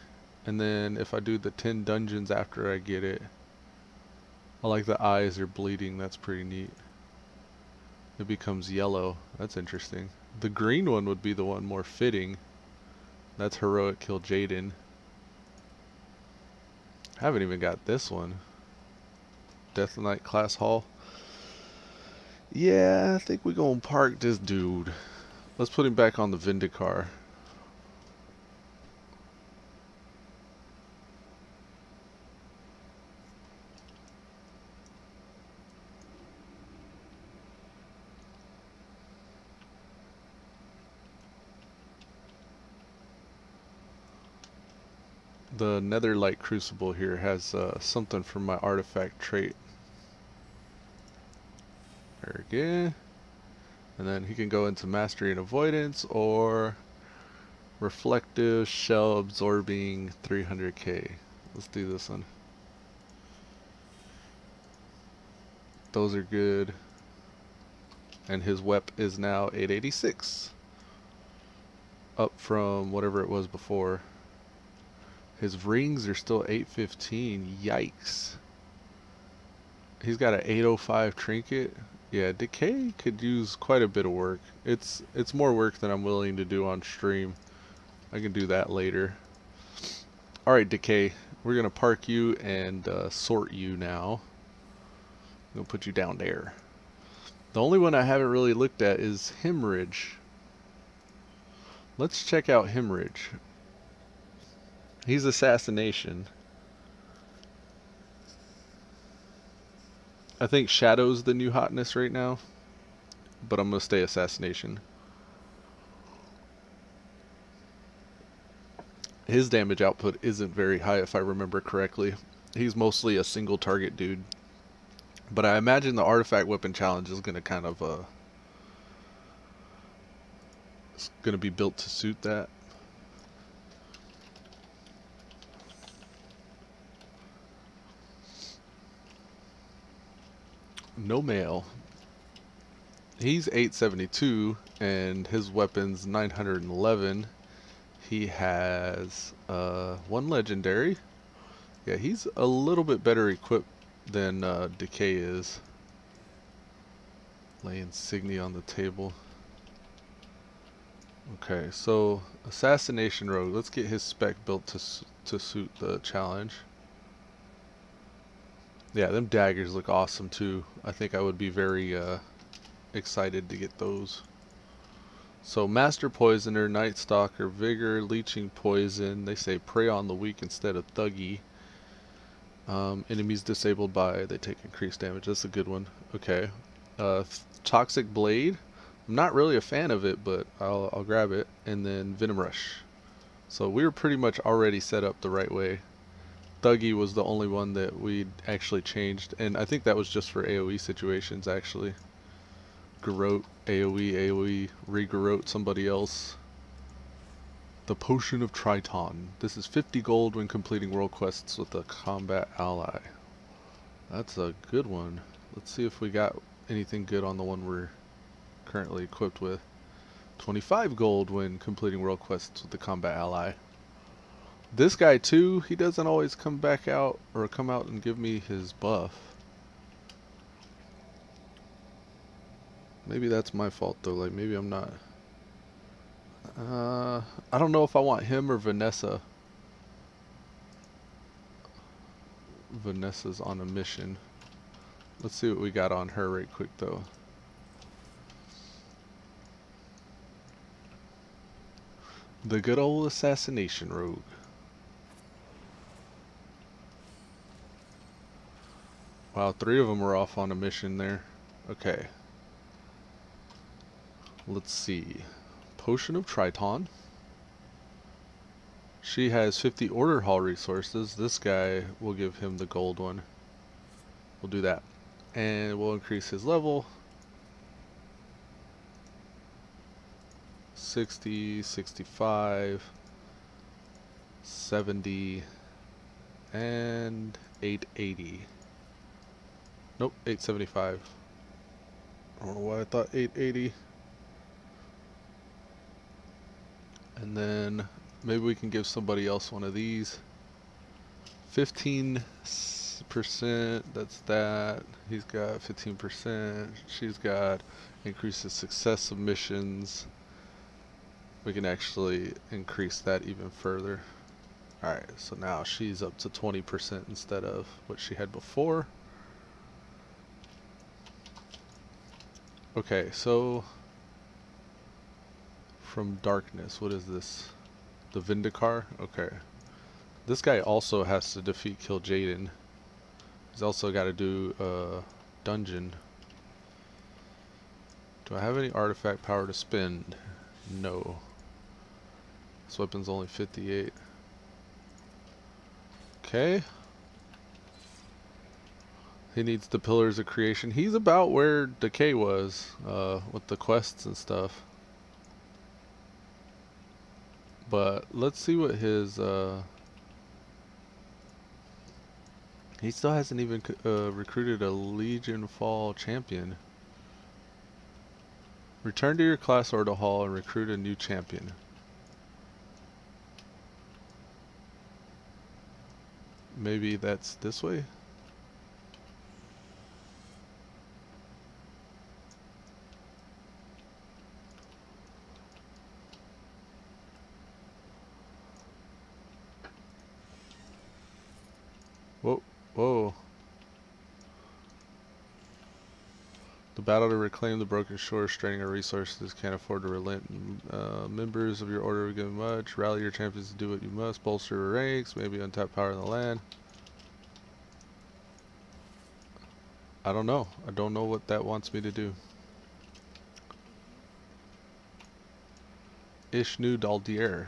And then if I do the 10 dungeons after I get it, I like the eyes are bleeding. That's pretty neat. It becomes yellow. That's interesting. The green one would be the one more fitting. That's Heroic Kill Jaden. I haven't even got this one. Death Knight Class Hall. Yeah, I think we're gonna park this dude. Let's put him back on the Vindicar. The Netherlight Crucible here has something from my artifact trait. There we go. And then he can go into Mastery and Avoidance or Reflective Shell Absorbing 300k. Let's do this one. Those are good. And his WEP is now 886. Up from whatever it was before. His rings are still 815. Yikes. He's got an 805 trinket. Yeah, Decay could use quite a bit of work. It's more work than I'm willing to do on stream. I can do that later. Alright, Decay. We're going to park you and sort you now. I'm going to put you down there. The only one I haven't really looked at is Hemorrhage. Let's check out Hemorrhage. He's Assassination. I think Shadow's the new hotness right now, but I'm going to stay Assassination. His damage output isn't very high if I remember correctly. He's mostly a single target dude. But I imagine the artifact weapon challenge is going to kind of it's going to be built to suit that. No mail. He's 872 and his weapon's 911. He has one legendary. Yeah, he's a little bit better equipped than Decay is. Lay insignia on the table. Okay, so Assassination Rogue. Let's get his spec built to suit the challenge. Yeah, them daggers look awesome too. I think I would be very excited to get those. So Master Poisoner, Night Stalker, Vigor, Leeching Poison. They say prey on the weak instead of thuggy. Enemies disabled by, they take increased damage. That's a good one. Okay. Toxic Blade. I'm not really a fan of it, but I'll grab it. And then Venom Rush. So we were pretty much already set up the right way. Thuggy was the only one that we actually changed, and I think that was just for AoE situations actually. Garrote, AoE, re-garrote somebody else. The Potion of Triton. This is 50 gold when completing world quests with a combat ally. That's a good one. Let's see if we got anything good on the one we're currently equipped with. 25 gold when completing world quests with the combat ally. This guy too, he doesn't always come back out or come out and give me his buff. Maybe that's my fault though, like maybe I'm not. I don't know if I want him or Vanessa. Vanessa's on a mission. Let's see what we got on her right quick though. The good old Assassination Rogue. Wow, 3 of them were off on a mission there. Okay. Let's see. Potion of Triton. She has 50 order hall resources. This guy, will give him the gold one. We'll do that. And we'll increase his level. 60, 65, 70, and 880. Nope, 875. I don't know why I thought 880. And then maybe we can give somebody else one of these. 15%, that's that. He's got 15%. She's got increases success submissions. We can actually increase that even further. Alright, so now she's up to 20% instead of what she had before. Okay, so from darkness, what is this? The Vindicar? Okay. This guy also has to defeat Kill Jaden. He's also got to do a dungeon. Do I have any artifact power to spend? No. This weapon's only 58. Okay. He needs the Pillars of Creation. He's about where Decay was, with the quests and stuff. But let's see what his, He still hasn't even recruited a Legion Fall champion. Return to your class order hall and recruit a new champion. Maybe that's this way? Whoa, whoa. The battle to reclaim the broken shore, straining our resources, can't afford to relent. Members of your order are given much. Rally your champions to do what you must. Bolster your ranks, maybe untap power in the land. I don't know. I don't know what that wants me to do. Ishnu Daldier.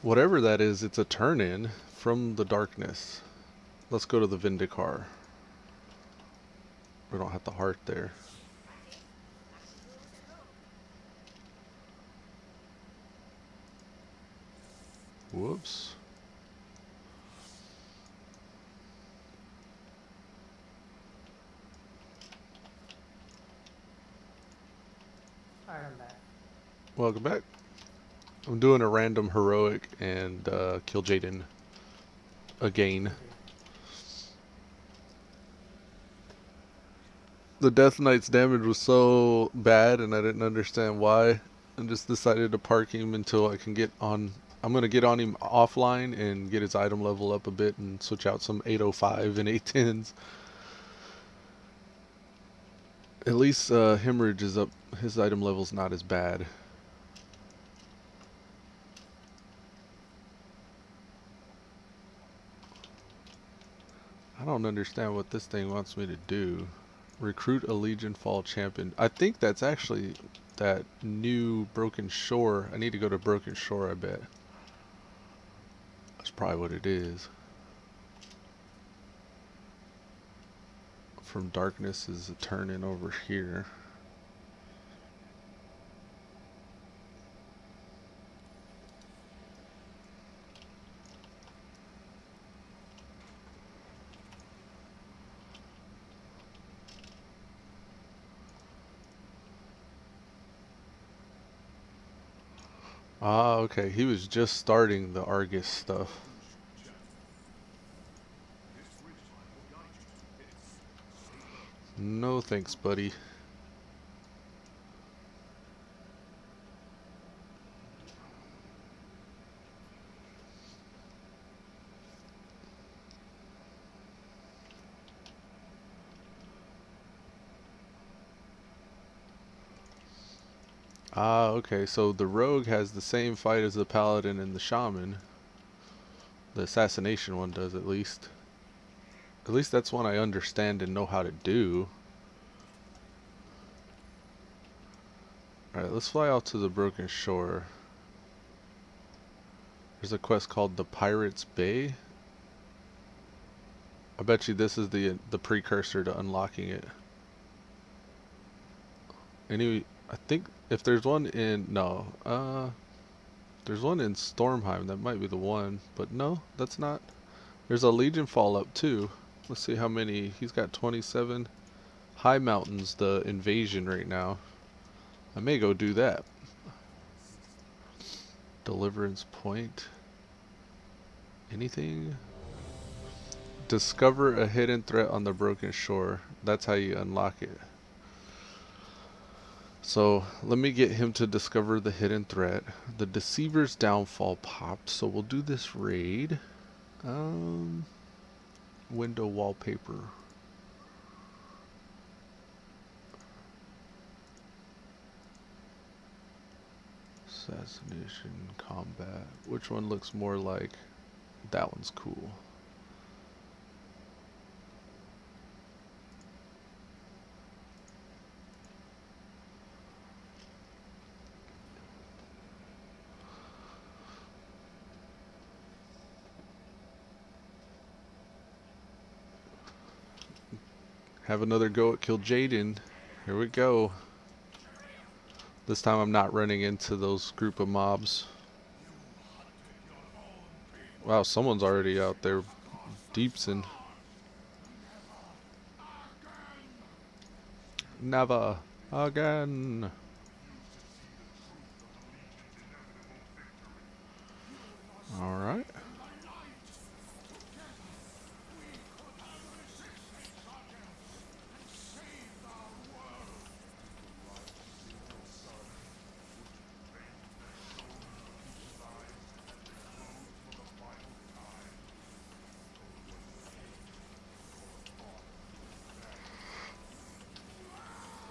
Whatever that is, it's a turn-in from the darkness. Let's go to the Vindicar. We don't have the heart there. Whoops.
Alright, I'm back.
Welcome back. I'm doing a random heroic and kill Jaden again. The Death Knight's damage was so bad and I didn't understand why. I just decided to park him until I can get on. I'm going to get on him offline and get his item level up a bit and switch out some 805 and 810s. At least Hemorrhage is up. His item level's not as bad. I don't understand what this thing wants me to do. Recruit a Legion Fall champion. I think that's actually that new Broken Shore. I need to go to Broken Shore, I bet. That's probably what it is. From Darkness is a turn-in over here. Ah, okay. He was just starting the Argus stuff. No thanks, buddy. Ah, okay. So the Rogue has the same fight as the Paladin and the Shaman. The assassination one does, at least. At least that's one I understand and know how to do. Alright, let's fly out to the Broken Shore. There's a quest called the Pirates Bay. I bet you this is the precursor to unlocking it. Anyway, I think if there's one in... No. There's one in Stormheim. That might be the one. But no, that's not. There's a Legion Fall up too. Let's see how many. He's got 27. High Mountain's the invasion right now. I may go do that. Deliverance Point. Anything? Discover a hidden threat on the Broken Shore. That's how you unlock it. So let me get him to discover the hidden threat. The Deceiver's downfall popped, so we'll do this raid. Window wallpaper. Assassination, combat. Which one looks more like? That one's cool. have another go at Kill Jaden. Here we go. This time I'm not running into those group of mobs. Wow, someone's already out there deepsing. Never again. Alright.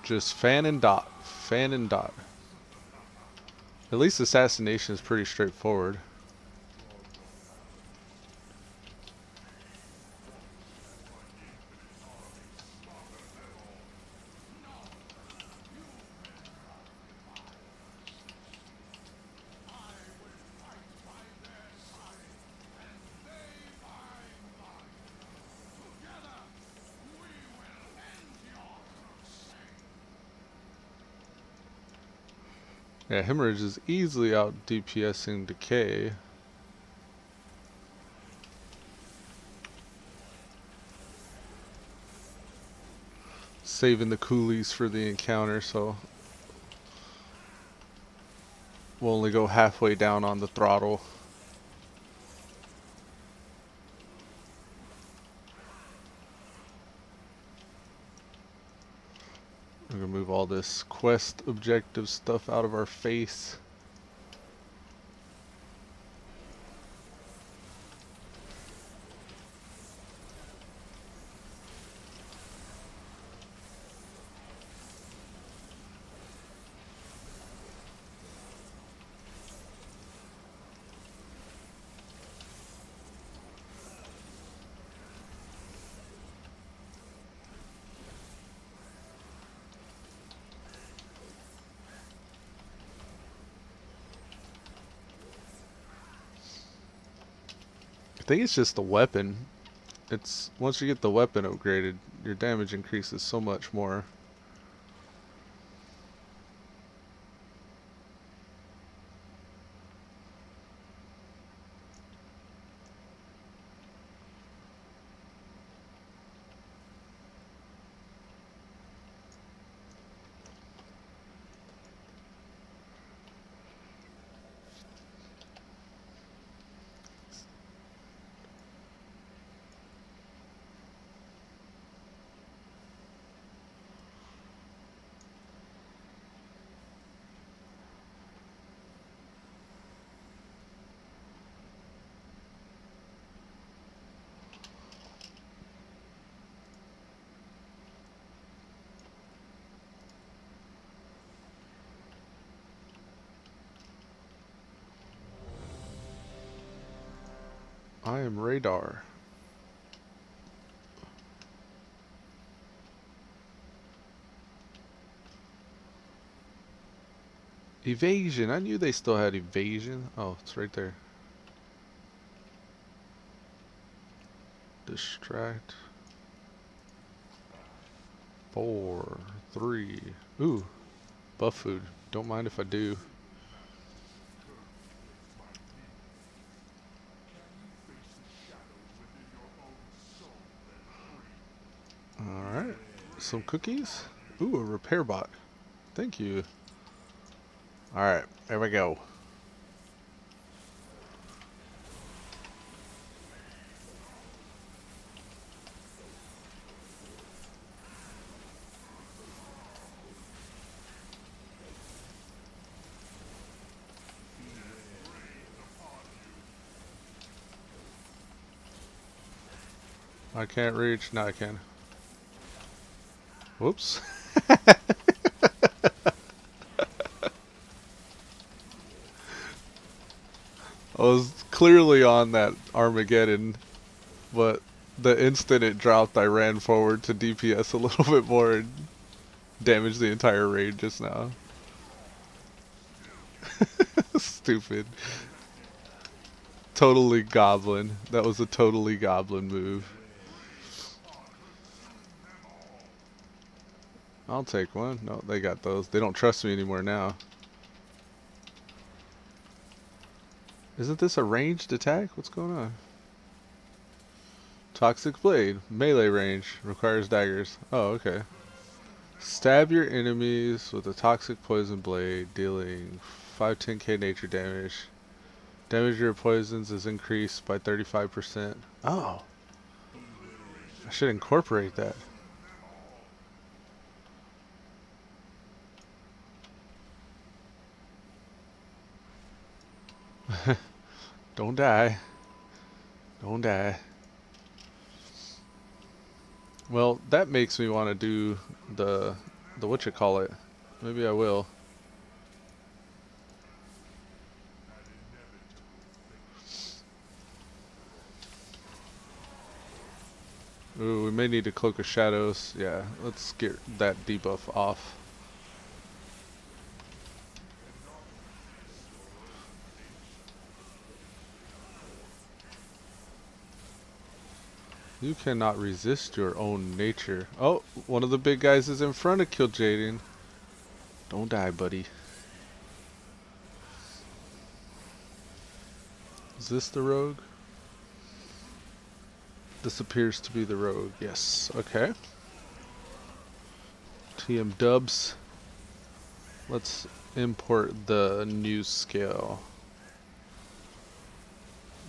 Just fan and dot. Fan and dot. At least assassination is pretty straightforward. Yeah, Hemorrhage is easily out DPSing Decay. Saving the coolies for the encounter, so we'll only go halfway down on the throttle. We're gonna move all this quest objective stuff out of our face. I think it's just the weapon. It's once you get the weapon upgraded, your damage increases so much more. I am radar. Evasion. I knew they still had evasion. Oh, it's right there. Distract. 4, 3. Ooh, buff food. Don't mind if I do. Alright, some cookies. Ooh, a repair bot. Thank you. Alright, there we go. I can't reach. Now I can. Whoops. I was clearly on that Armageddon, but the instant it dropped, I ran forward to DPS a little bit more and damaged the entire raid just now. Stupid. Totally goblin. That was a totally goblin move. I'll take one. No, they got those. They don't trust me anymore now. Isn't this a ranged attack? What's going on? Toxic Blade. Melee range. Requires daggers. Oh, okay. Stab your enemies with a toxic poison blade, dealing 510k nature damage. Damage to your poisons is increased by 35%. Oh. I should incorporate that. Don't die. Don't die. Well, that makes me want to do the whatchamacallit. Maybe I will. Ooh, we may need a Cloak of Shadows. Yeah, let's get that debuff off. You cannot resist your own nature. Oh, one of the big guys is in front of Kil'jaeden. Don't die, buddy. Is this the rogue? This appears to be the rogue. Yes. Okay. TM dubs. Let's import the new scale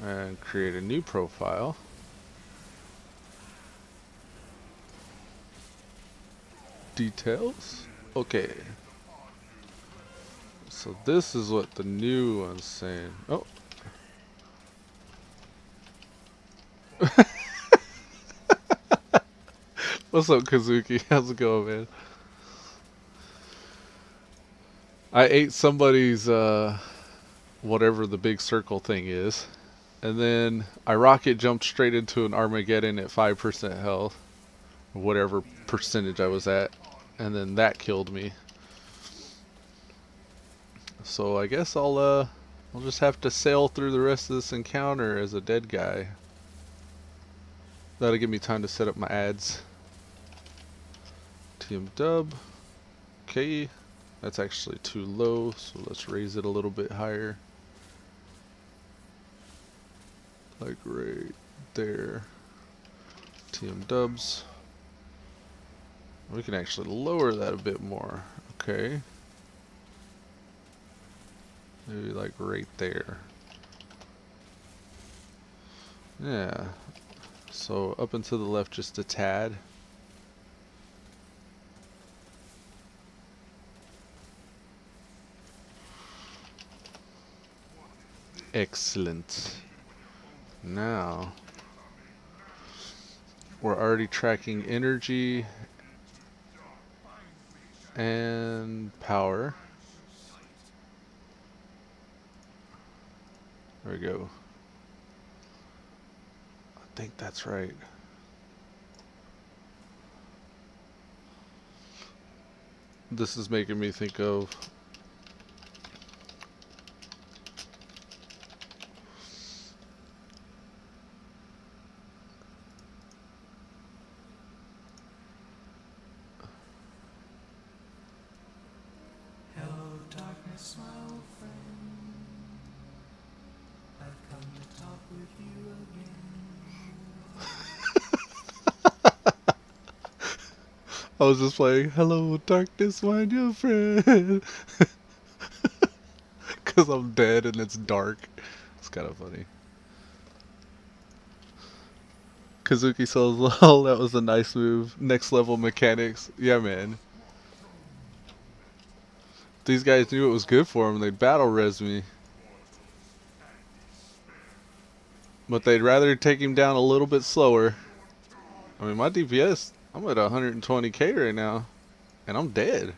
and create a new profile. Details. Okay. So this is what the new one's saying. Oh. What's up, Kazuki? How's it going, man? I ate somebody's whatever the big circle thing is, and then I rocket jumped straight into an Armageddon at 5% health, or whatever percentage I was at, and then that killed me. So I guess I'll just have to sail through the rest of this encounter as a dead guy. That'll give me time to set up my ads. TM dub. Okay. That's actually too low, so let's raise it a little bit higher. Like right there. TM dubs. We can actually lower that a bit more. Okay. Maybe like right there. Yeah. So up and to the left just a tad. Excellent. Now we're already tracking energy and power. There we go. I think that's right. This is making me think of I was just playing Hello Darkness, my new friend. Because I'm dead and it's dark. It's kind of funny. Kazuki says, lol, that was a nice move. Next level mechanics. Yeah, man. If these guys knew it was good for them, they'd battle res me. But they'd rather take him down a little bit slower. I mean, my DPS, I'm at 120k right now. And I'm dead.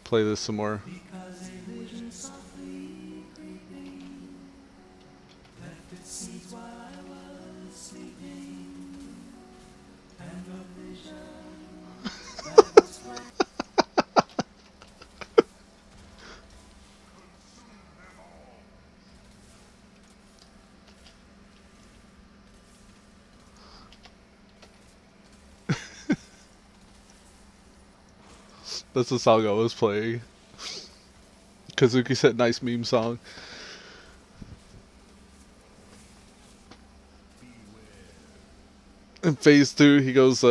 Play this some more. That's the song I was playing. Kazuki said nice meme song. In phase 2 he goes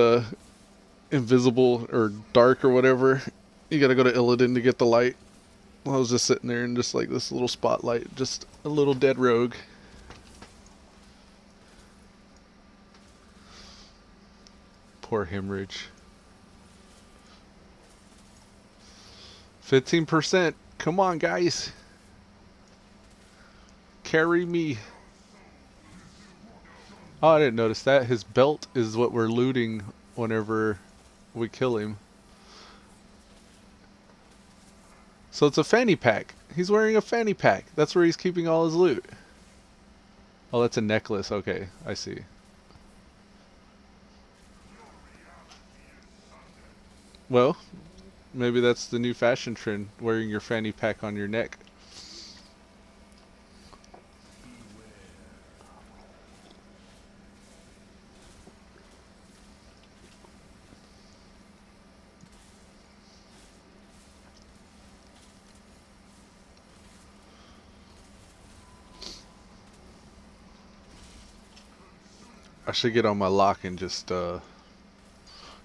invisible or dark or whatever. You gotta go to Illidan to get the light. I was just sitting there in just like this little spotlight, just a little dead rogue. Poor hemorrhage. 15%. Come on, guys. Carry me. Oh, I didn't notice that. His belt is what we're looting whenever we kill him. So it's a fanny pack. He's wearing a fanny pack. That's where he's keeping all his loot. Oh, that's a necklace. Okay, I see. Well, maybe that's the new fashion trend, wearing your fanny pack on your neck. I should get on my lock and just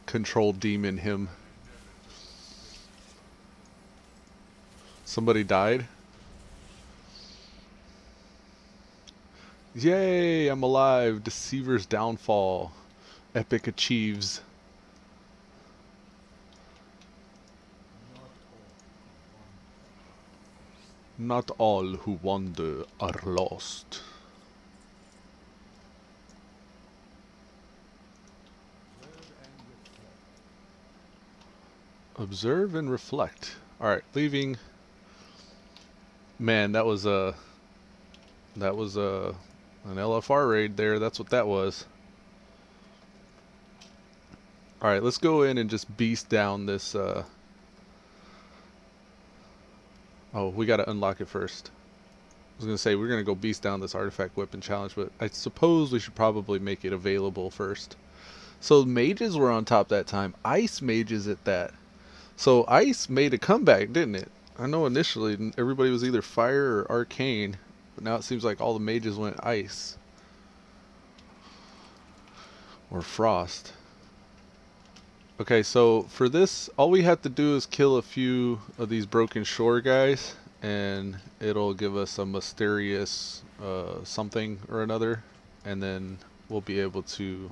control demon him. Somebody died? Yay, I'm alive. Deceiver's downfall. Epic achieves. Not all who wander are lost. Observe and reflect. Alright, leaving. Man, that was an LFR raid there. That's what that was. Alright, let's go in and just beast down this oh, we gotta unlock it first. I was gonna say we're gonna go beast down this artifact weapon challenge, but I suppose we should probably make it available first. So mages were on top that time. Ice mages at that. So ice made a comeback, didn't it? I know initially everybody was either fire or arcane, but now it seems like all the mages went ice. Or frost. Okay, so for this, all we have to do is kill a few of these broken shore guys, and it'll give us a mysterious something or another, and then we'll be able to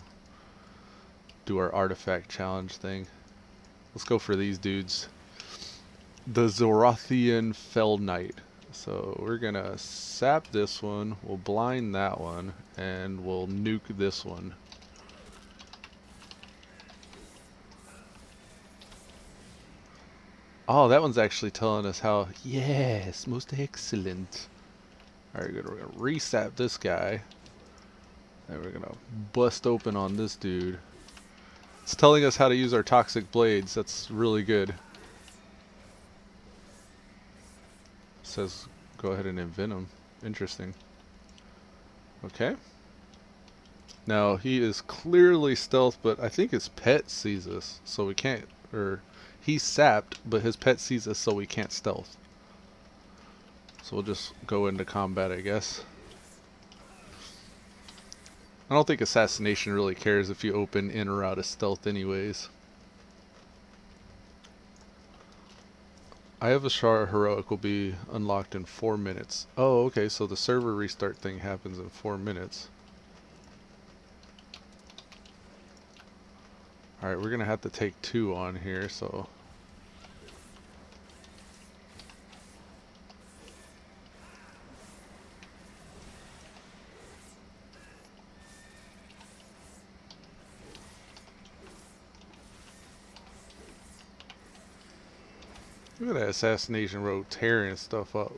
do our artifact challenge thing. Let's go for these dudes. The Zorathian Fell Knight. So we're gonna sap this one, we'll blind that one, and we'll nuke this one. Oh, that one's actually telling us how, yes, most excellent. Alright, good, we're gonna resap this guy. And we're gonna bust open on this dude. It's telling us how to use our toxic blades. That's really good. It says go ahead and envenom. Interesting. Okay. Now he is clearly stealth, but I think his pet sees us, so we can't. Or he's sapped, but his pet sees us, so we can't stealth. So we'll just go into combat, I guess. I don't think assassination really cares if you open in or out of stealth anyways. I have a Shara Heroic will be unlocked in 4 minutes. Oh, okay, so the server restart thing happens in 4 minutes. Alright, we're gonna have to take 2 on here, so... Look at that assassination rogue tearing stuff up.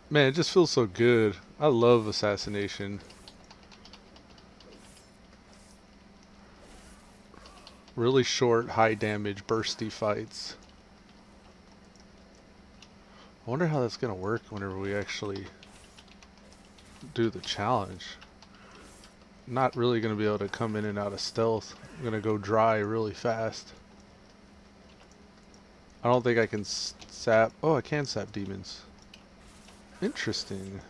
Man, it just feels so good. I love assassination. Really short, high damage, bursty fights. I wonder how that's gonna work whenever we actually do the challenge. not really going to be able to come in and out of stealth. I'm going to go dry really fast. I don't think I can sap. Oh, I can sap demons. Interesting.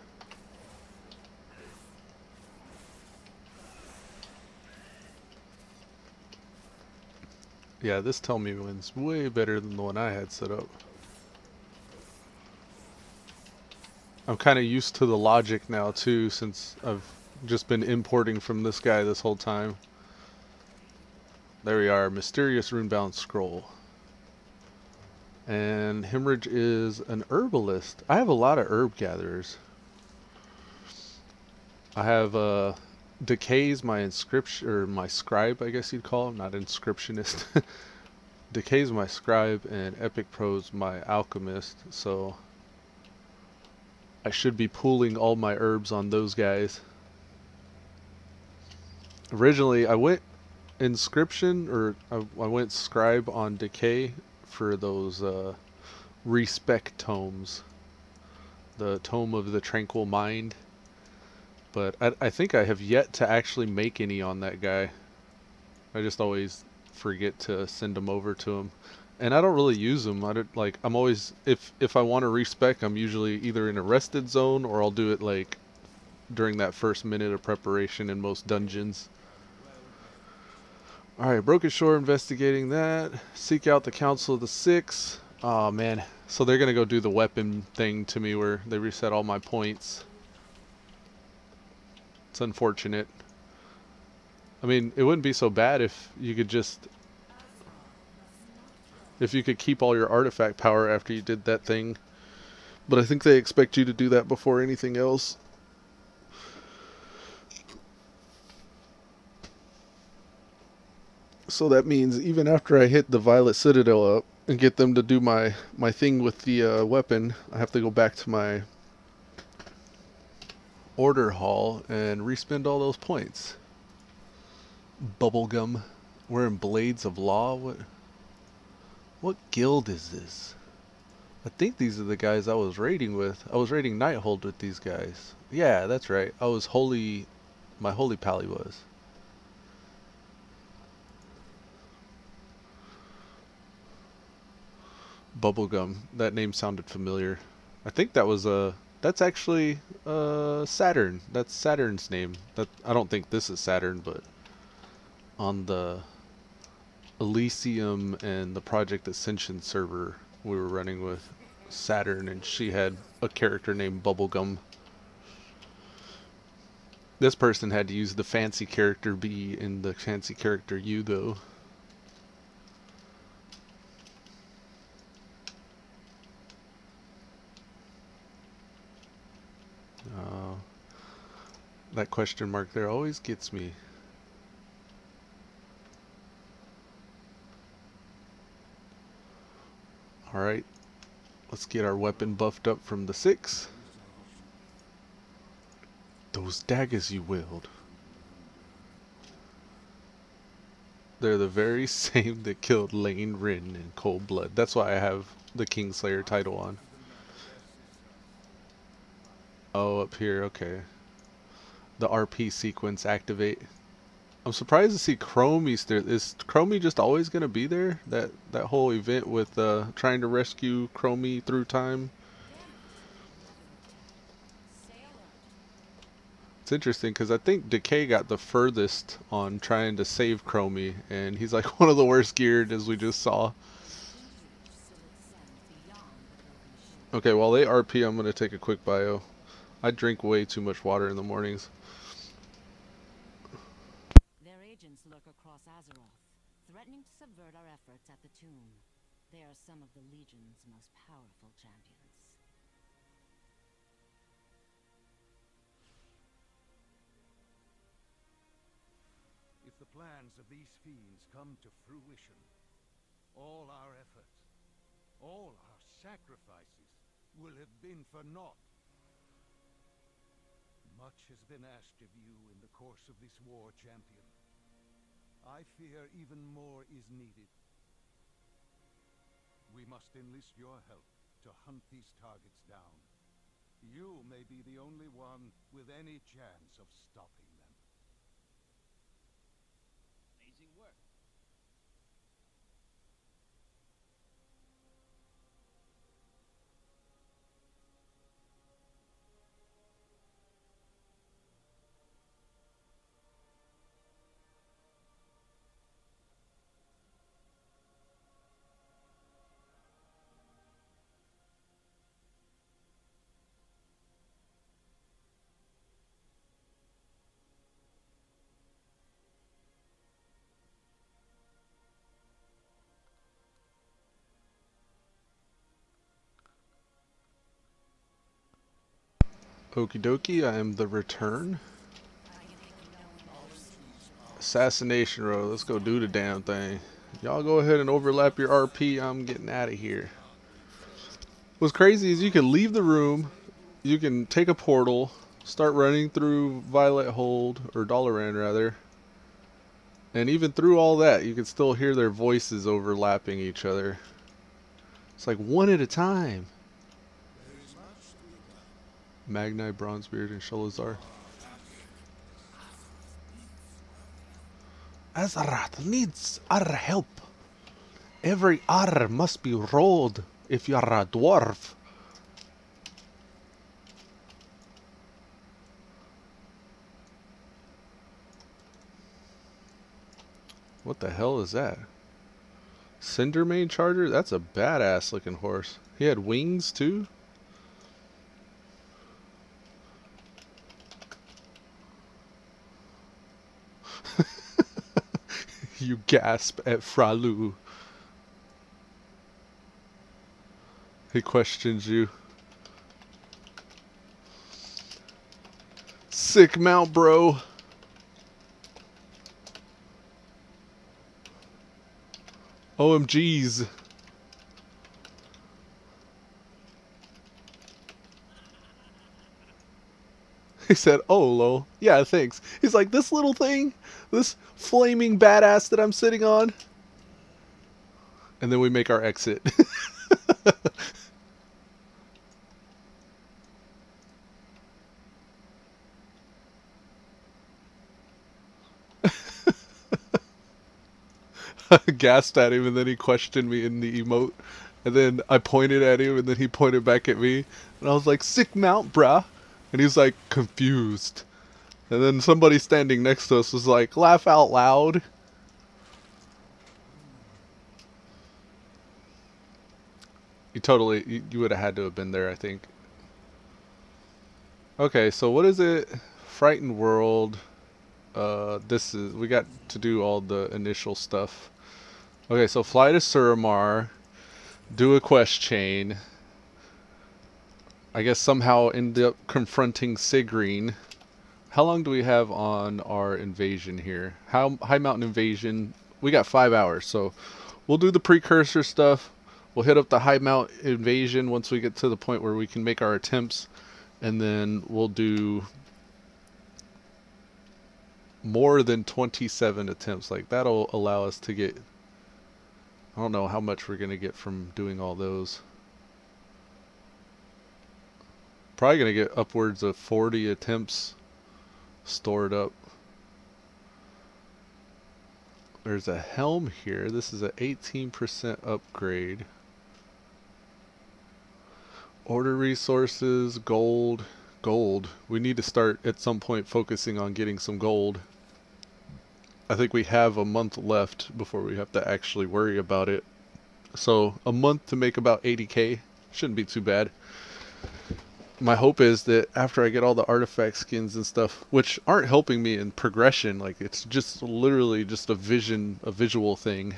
Yeah, this tell me win's way better than the one I had set up. I'm kind of used to the logic now too, since I've just been importing from this guy this whole time. There we are, Mysterious Runebound Scroll. And Hemorrhage is an herbalist. I have a lot of herb gatherers. I have Decay's my inscription, or my scribe, I guess you'd call him, not inscriptionist. Decay's my scribe, and Epicpro's my alchemist, so I should be pooling all my herbs on those guys. Originally, I went inscription, or I went scribe on Decay for those respec tomes. The Tome of the Tranquil Mind. But I think I have yet to actually make any on that guy. I just always forget to send them over to him. And I don't really use them. I'm always, if I want to respec, I'm usually either in a rested zone, or I'll do it like during that first minute of preparation in most dungeons. Alright, Broken Shore investigating that. Seek out the Council of the Six. Oh man. So they're gonna go do the weapon thing to me where they reset all my points. It's unfortunate. I mean, it wouldn't be so bad if you could just... if you could keep all your artifact power after you did that thing. But I think they expect you to do that before anything else. So that means even after I hit the Violet Citadel up and get them to do my thing with the weapon, I have to go back to my order hall and respend all those points. Bubblegum. We're in Blades of Law. What guild is this? I think these are the guys I was raiding with. I was raiding Nighthold with these guys. Yeah, that's right. I was holy... my holy pally was. Bubblegum. That name sounded familiar. I think that was that's actually Saturn. That's Saturn's name. I don't think this is Saturn, but on the Elysium and the Project Ascension server we were running with Saturn, and she had a character named Bubblegum. This person had to use the fancy character B and the fancy character U though. That question mark there always gets me. Alright, let's get our weapon buffed up from the 6. Those daggers you wield. They're the very same that killed Lane Rin in cold blood. That's why I have the Kingslayer title on. Oh, up here, okay. The RP sequence activate. I'm surprised to see Chromie still. Is Chromie just always gonna be there? That whole event with trying to rescue Chromie through time. It's interesting because I think Decay got the furthest on trying to save Chromie, and he's like one of the worst geared, as we just saw. Okay, while they RP, I'm gonna take a quick bio. I drink way too much water in the mornings.
Their agents lurk across Azeroth, threatening to subvert our efforts at the tomb. They are some of the Legion's most powerful champions.
If the plans of these fiends come to fruition, all our efforts, all our sacrifices will have been for naught. Much has been asked of you in the course of this war, champion. I fear even more is needed. We must enlist your help to hunt these targets down. You may be the only one with any chance of stopping them.
Okie dokie, I am the return. Assassination row, let's go do the damn thing. Y'all go ahead and overlap your RP, I'm getting out of here. What's crazy is you can leave the room, you can take a portal, start running through Violet Hold, or Dalaran rather, and even through all that you can still hear their voices overlapping each other. It's like one at a time. Magni, Bronzebeard, and Sholazar. Azeroth needs our help. Every R must be rolled if you're a dwarf. What the hell is that? Cindermane Charger? That's a badass looking horse. He had wings too? You gasp at Fralu. He questions you. Sick mount, bro. OMGs. He said, oh, lol. Yeah, thanks. He's like, this little thing? This flaming badass that I'm sitting on? And then we make our exit. I gasped at him and then he questioned me in the emote. And then I pointed at him and then he pointed back at me. And I was like, sick mount, bruh. And he's like, confused. And then somebody standing next to us was like, laugh out loud. You totally, you would have had to have been there, I think. Okay, so what is it? Frightened World. This is, we got to do all the initial stuff. Okay, so fly to Suramar. Do a quest chain. I guess somehow end up confronting Sigreen. How long do we have on our invasion here? High Mountain invasion. We got 5 hours, so we'll do the precursor stuff. We'll hit up the High Mount invasion once we get to the point where we can make our attempts, and then we'll do more than 27 attempts. Like that'll allow us to get, I don't know how much we're gonna get from doing all those. Probably gonna get upwards of 40 attempts stored up. There's a helm here. This is an 18% upgrade. Order resources, gold. Gold. We need to start at some point focusing on getting some gold. I think we have a month left before we have to actually worry about it. So a month to make about 80k. Shouldn't be too bad. My hope is that after I get all the artifact skins and stuff, which aren't helping me in progression, like it's just literally just a visual thing.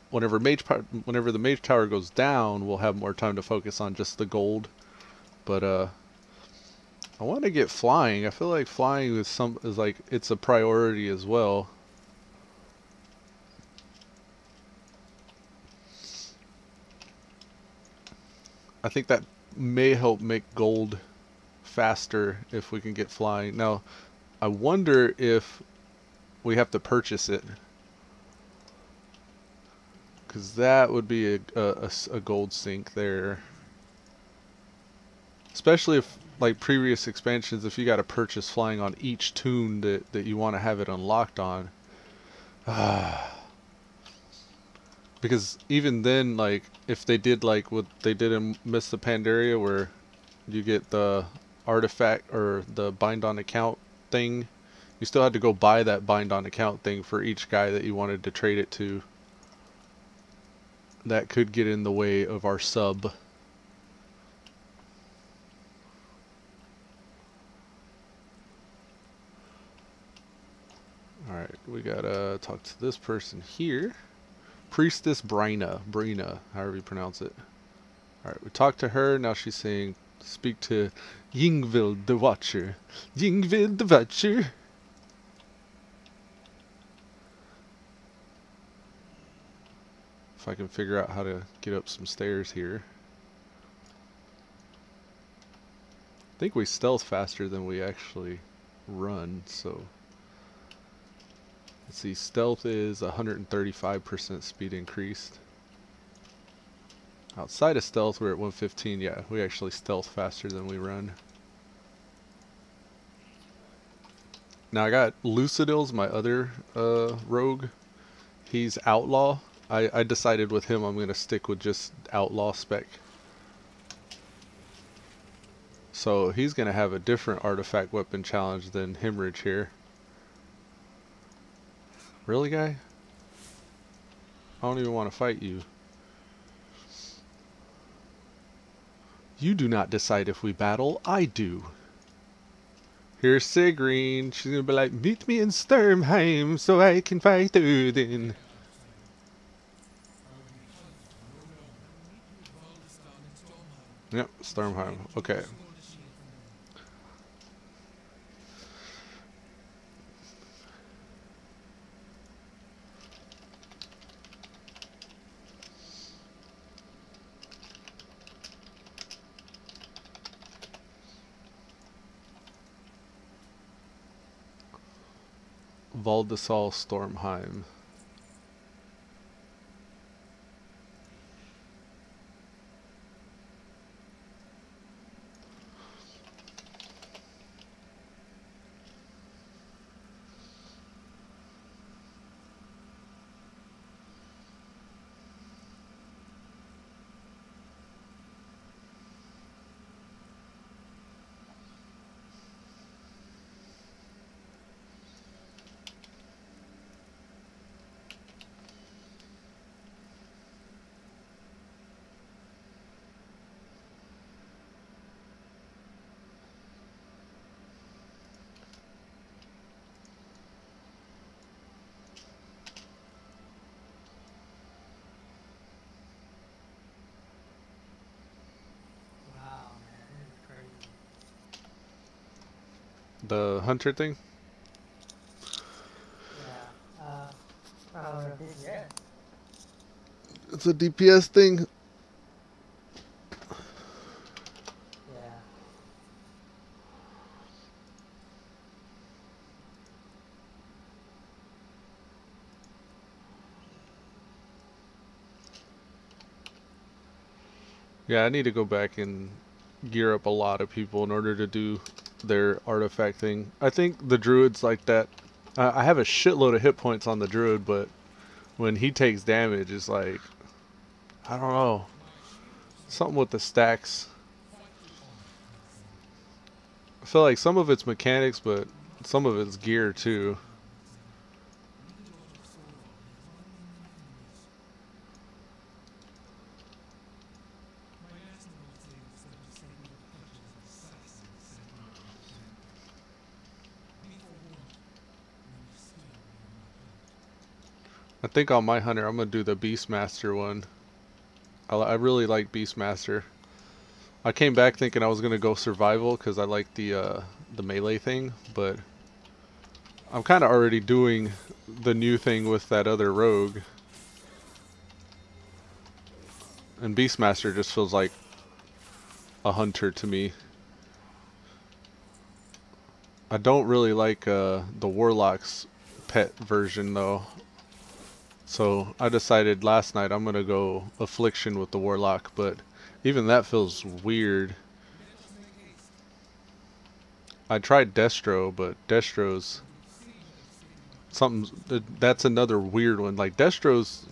Whenever the Mage Tower goes down, we'll have more time to focus on just the gold. But I want to get flying. I feel like flying is like it's a priority as well. I think that may help make gold faster if we can get flying. Now, I wonder if we have to purchase it, because that would be a gold sink there. Especially if, like previous expansions, if you got to purchase flying on each toon that you want to have it unlocked on. Because even then, like, if they did like what they did in Mists of Pandaria, where you get the artifact or the bind on account thing, you still had to go buy that bind on account thing for each guy that you wanted to trade it to. That could get in the way of our sub. Alright, we gotta talk to this person here. Priestess Brina, however you pronounce it. Alright, we talked to her, now she's saying Speak to Yngvild the Watcher. Yngvild the Watcher. If I can figure out how to get up some stairs here. I think we stealth faster than we actually run, so. Let's see, stealth is 135% speed increased. Outside of stealth, we're at 115. Yeah, we actually stealth faster than we run. Now I got Lucidil's my other rogue. He's outlaw. I decided with him I'm going to stick with just outlaw spec. So he's going to have a different artifact weapon challenge than Hemorrhage here. Really, guy? I don't even want to fight you. You do not decide if we battle, I do. Here's Sigreen. She's gonna be like, meet me in Sturmheim so I can fight Odin. Yep, Sturmheim. Okay. Valdesal Stormheim. The hunter thing?
Yeah.
It's a DPS thing.
Yeah.
Yeah, I need to go back and gear up a lot of people in order to do their artifact thing. I think the druid's like that. I have a shitload of hit points on the druid, but when he takes damage, it's like, I don't know, something with the stacks. I feel like some of it's mechanics, but some of it's gear too. I think on my hunter, I'm going to do the Beastmaster one. I really like Beastmaster. I came back thinking I was going to go survival because I like the melee thing, but I'm kind of already doing the new thing with that other rogue. And Beastmaster just feels like a hunter to me. I don't really like the Warlock's pet version though. So I decided last night I'm gonna go Affliction with the Warlock, but even that feels weird. I tried Destro, but Destro's something, that's another weird one. Like Destro's,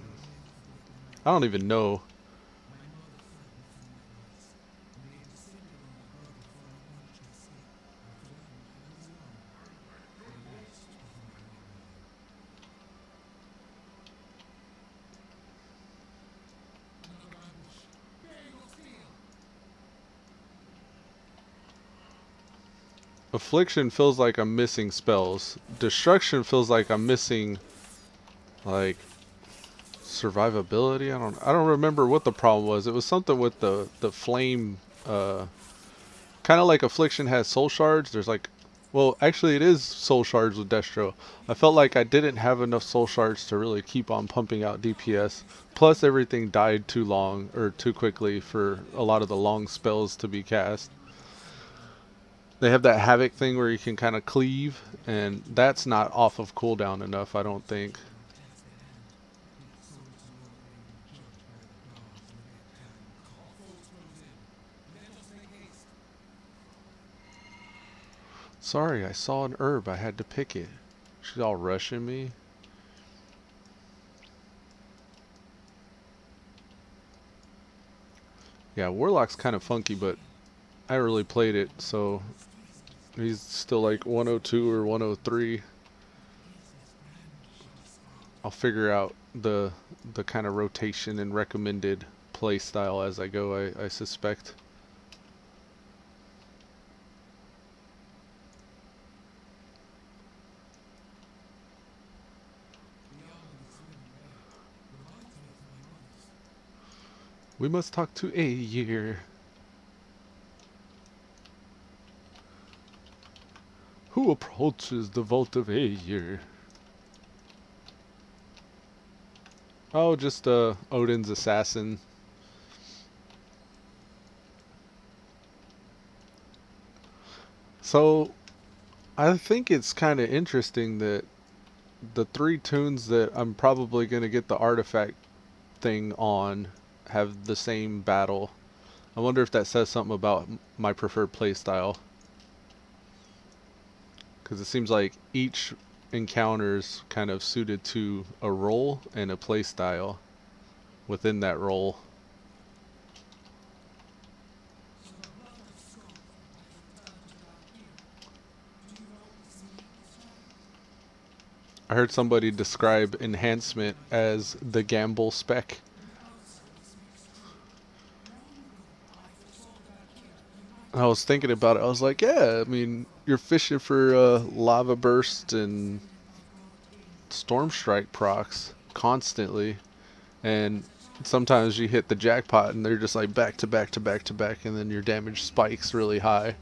I don't even know. Affliction feels like I'm missing spells. Destruction feels like I'm missing, like, survivability. I don't remember what the problem was. It was something with the flame kind of like Affliction has soul shards. There's like, well, actually it is soul shards with Destro. I felt like I didn't have enough soul shards to really keep on pumping out DPS. Plus everything died too long or too quickly for a lot of the long spells to be cast. They have that Havoc thing where you can kind of cleave, and that's not off of cooldown enough, I don't think. Sorry, I saw an herb, I had to pick it. She's all rushing me. Yeah, Warlock's kind of funky, but I really played it, so he's still like 102 or 103. I'll figure out the kind of rotation and recommended play style as I go, I suspect. We must talk to a year. Who approaches the vault of a year? Oh, just Odin's assassin. So, I think it's kind of interesting that the 3 toons that I'm probably going to get the artifact thing on have the same battle. I wonder if that says something about my preferred playstyle. Because it seems like each encounter's kind of suited to a role and a playstyle within that role. I heard somebody describe enhancement as the gamble spec. I was thinking about it. I was like, yeah, I mean, you're fishing for lava burst and storm strike procs constantly, and sometimes you hit the jackpot and they're just like back to back to back to back, and then your damage spikes really high.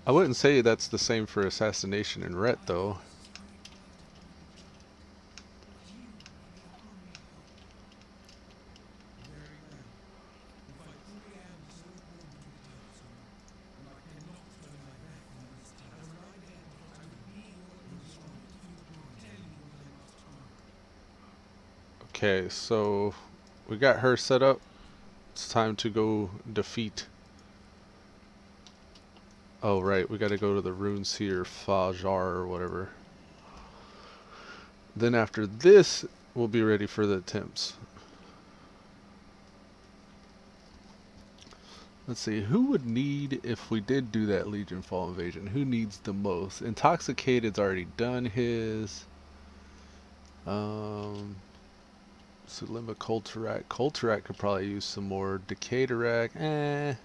I wouldn't say that's the same for assassination and ret though. Okay, so we got her set up. It's time to go defeat. Oh right, we gotta go to the runes here, Fajar or whatever. Then after this, we'll be ready for the attempts. Let's see, who would need, if we did do that Legion Fall Invasion, who needs the most? Intoxicated's already done his. Sulema Colterac. Colterac could probably use some more. Decaterac,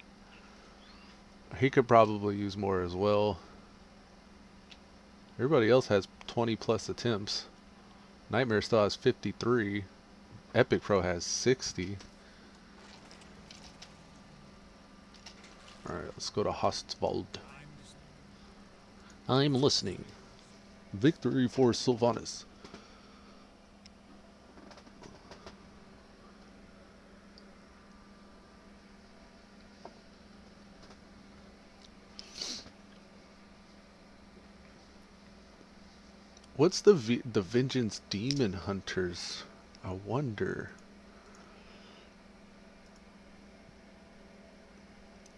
he could probably use more as well. Everybody else has 20 plus attempts. Nightmyre still has 53. Epicpro has 60. Alright, let's go to Hostwald. I'm listening. Victory for Sylvanas. What's the Vengeance Demon Hunters? I wonder.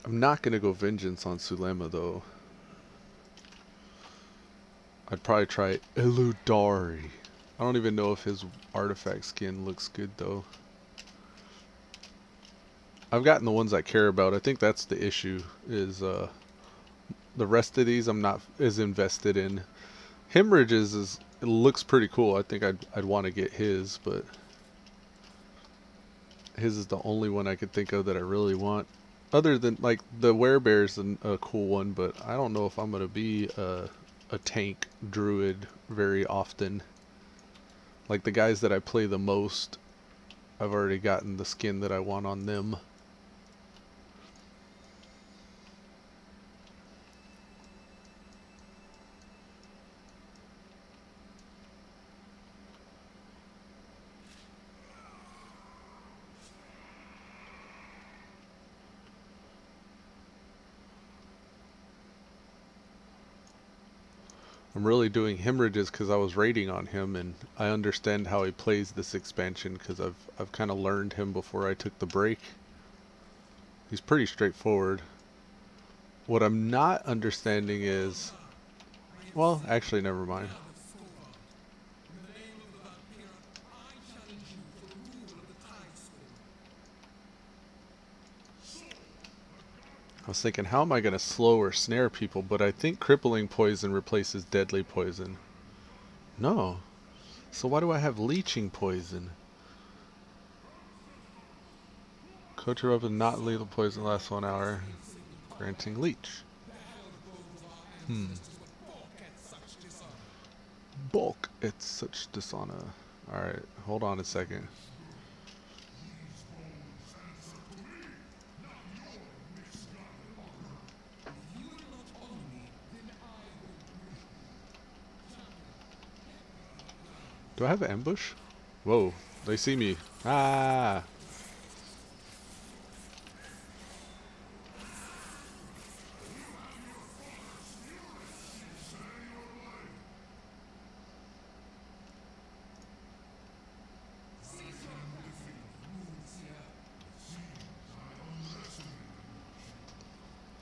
I'm not gonna go Vengeance on Sulema though. I'd probably try Elude. I don't even know if his artifact skin looks good though. I've gotten the ones I care about. I think that's the issue, is the rest of these I'm not as invested in. Hemorrhages it looks pretty cool. I think I'd want to get his, but his is the only one I could think of that I really want. Other than, like, the Werebear's a cool one, but I don't know if I'm going to be a tank druid very often. Like the guys that I play the most, I've already gotten the skin that I want on them. I'm really doing hemorrhages because I was raiding on him, and I understand how he plays this expansion because I've kind of learned him before I took the break. He's pretty straightforward. What I'm not understanding is, well, actually, never mind. I was thinking, how am I going to slow or snare people? But I think crippling poison replaces deadly poison. No. So why do I have leeching poison? Coat your weapon not lethal poison lasts 1 hour. Granting leech. Bulk at such dishonor. Alright, hold on a second. Do I have an ambush? Whoa, they see me. Ah!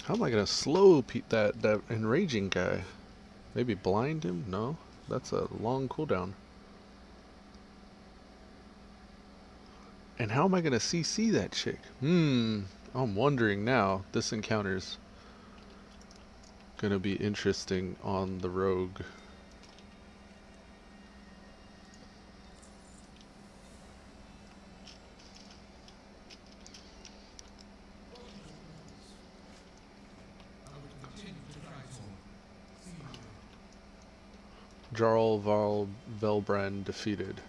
How am I gonna slow that enraging guy? Maybe blind him? No, that's a long cooldown. And how am I gonna CC that chick? I'm wondering now. This encounter's gonna be interesting on the rogue. Jarl Velbrand defeated.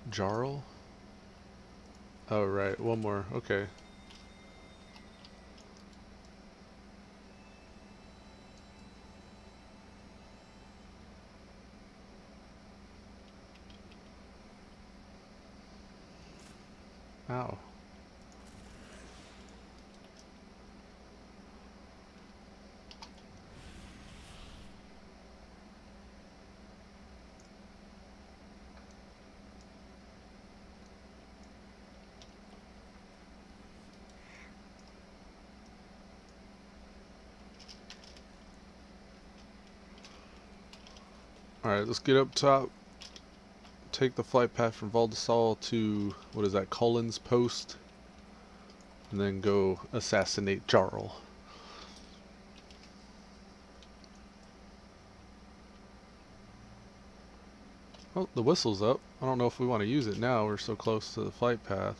Jarl? Oh, right. One more. Okay. Ow. Alright, let's get up top. Take the flight path from Valdesal to, what is that, Cullen's Post. And then go assassinate Jarl. Oh, the whistle's up. I don't know if we want to use it now. We're so close to the flight path.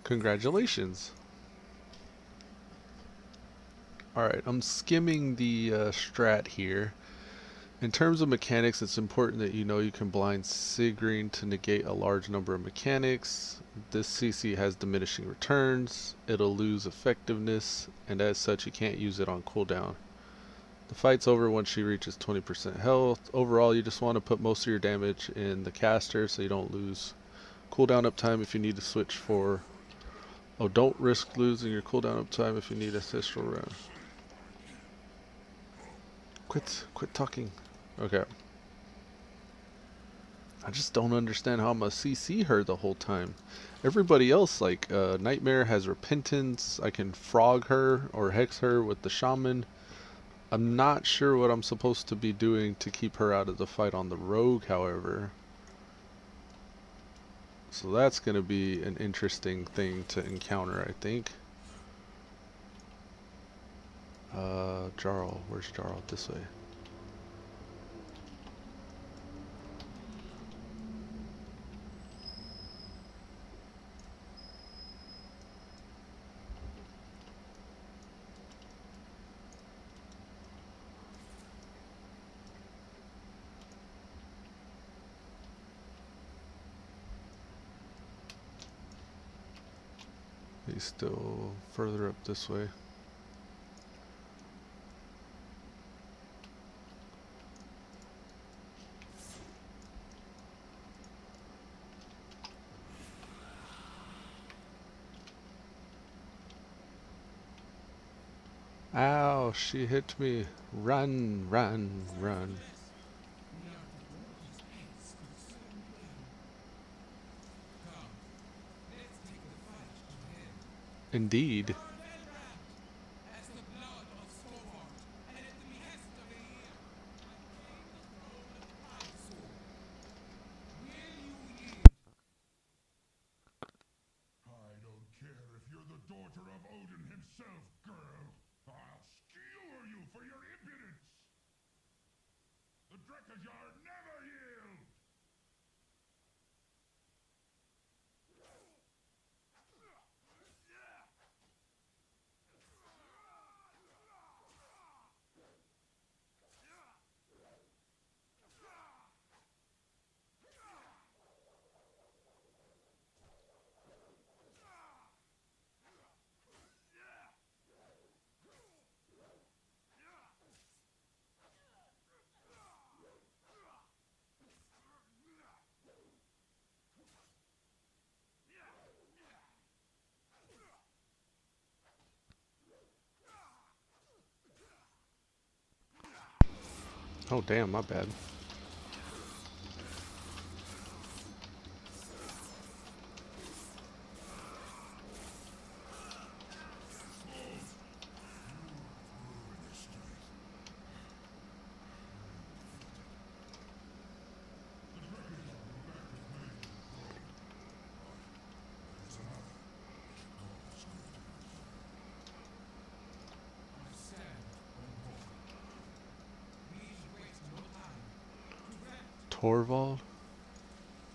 Congratulations. Alright, I'm skimming the strat here. In terms of mechanics, it's important that you know you can blind Sigreen to negate a large number of mechanics. This CC has diminishing returns, it'll lose effectiveness, and as such you can't use it on cooldown. The fight's over once she reaches 20% health. Overall, you just want to put most of your damage in the caster so you don't lose cooldown uptime if you need to switch for... Oh, don't risk losing your cooldown uptime if you need ancestral round. Quit talking. Okay. I just don't understand how I'm gonna CC her the whole time. Everybody else, like Nightmyre has repentance. I can frog her or hex her with the shaman. I'm not sure what I'm supposed to be doing to keep her out of the fight on the rogue, however. So that's going to be an interesting thing to encounter, I think. Jarl. Where's Jarl? This way. He's still further up this way. Ow, she hit me. Run, run, run. Indeed.
I don't care if you're the daughter of Odin himself, girl. I'll skewer you for your impudence. The Drekkajar never yield.
Oh damn, my bad. Torvald?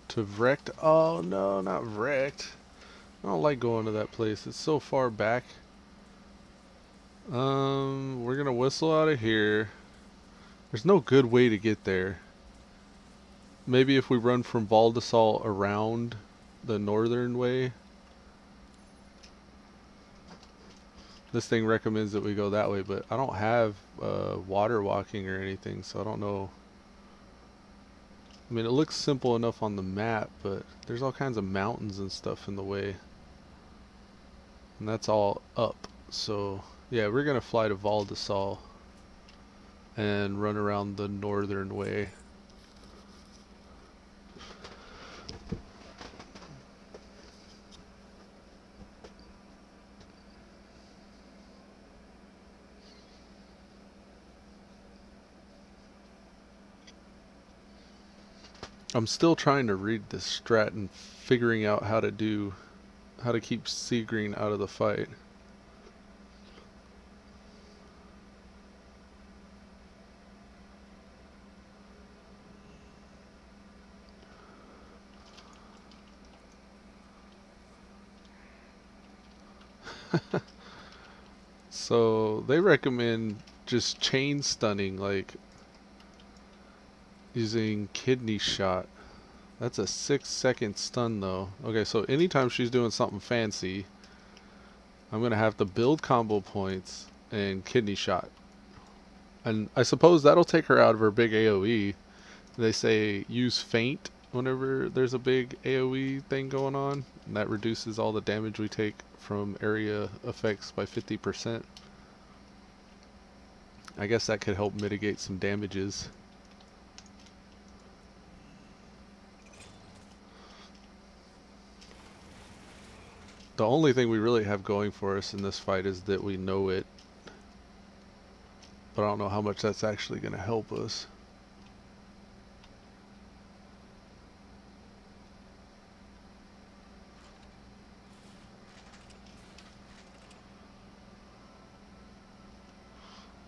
To Vrecht? Oh no, not Vrecht. I don't like going to that place. It's so far back. We're gonna whistle out of here. There's no good way to get there. Maybe if we run from Valdesal around the northern way. This thing recommends that we go that way, but I don't have water walking or anything, so I don't know. I mean, it looks simple enough on the map, but there's all kinds of mountains and stuff in the way. And that's all up. So, yeah, we're going to fly to Valdesal and run around the northern way. I'm still trying to read this strat and figuring out how to keep Seagreen out of the fight. So they recommend just chain stunning, like using kidney shot. That's a 6-second stun though. Okay, so anytime she's doing something fancy, I'm gonna have to build combo points and kidney shot. And I suppose that'll take her out of her big AoE. They say use feint whenever there's a big AoE thing going on, and that reduces all the damage we take from area effects by 50%. I guess that could help mitigate some damages. The only thing we really have going for us in this fight is that we know it. But I don't know how much that's actually going to help us.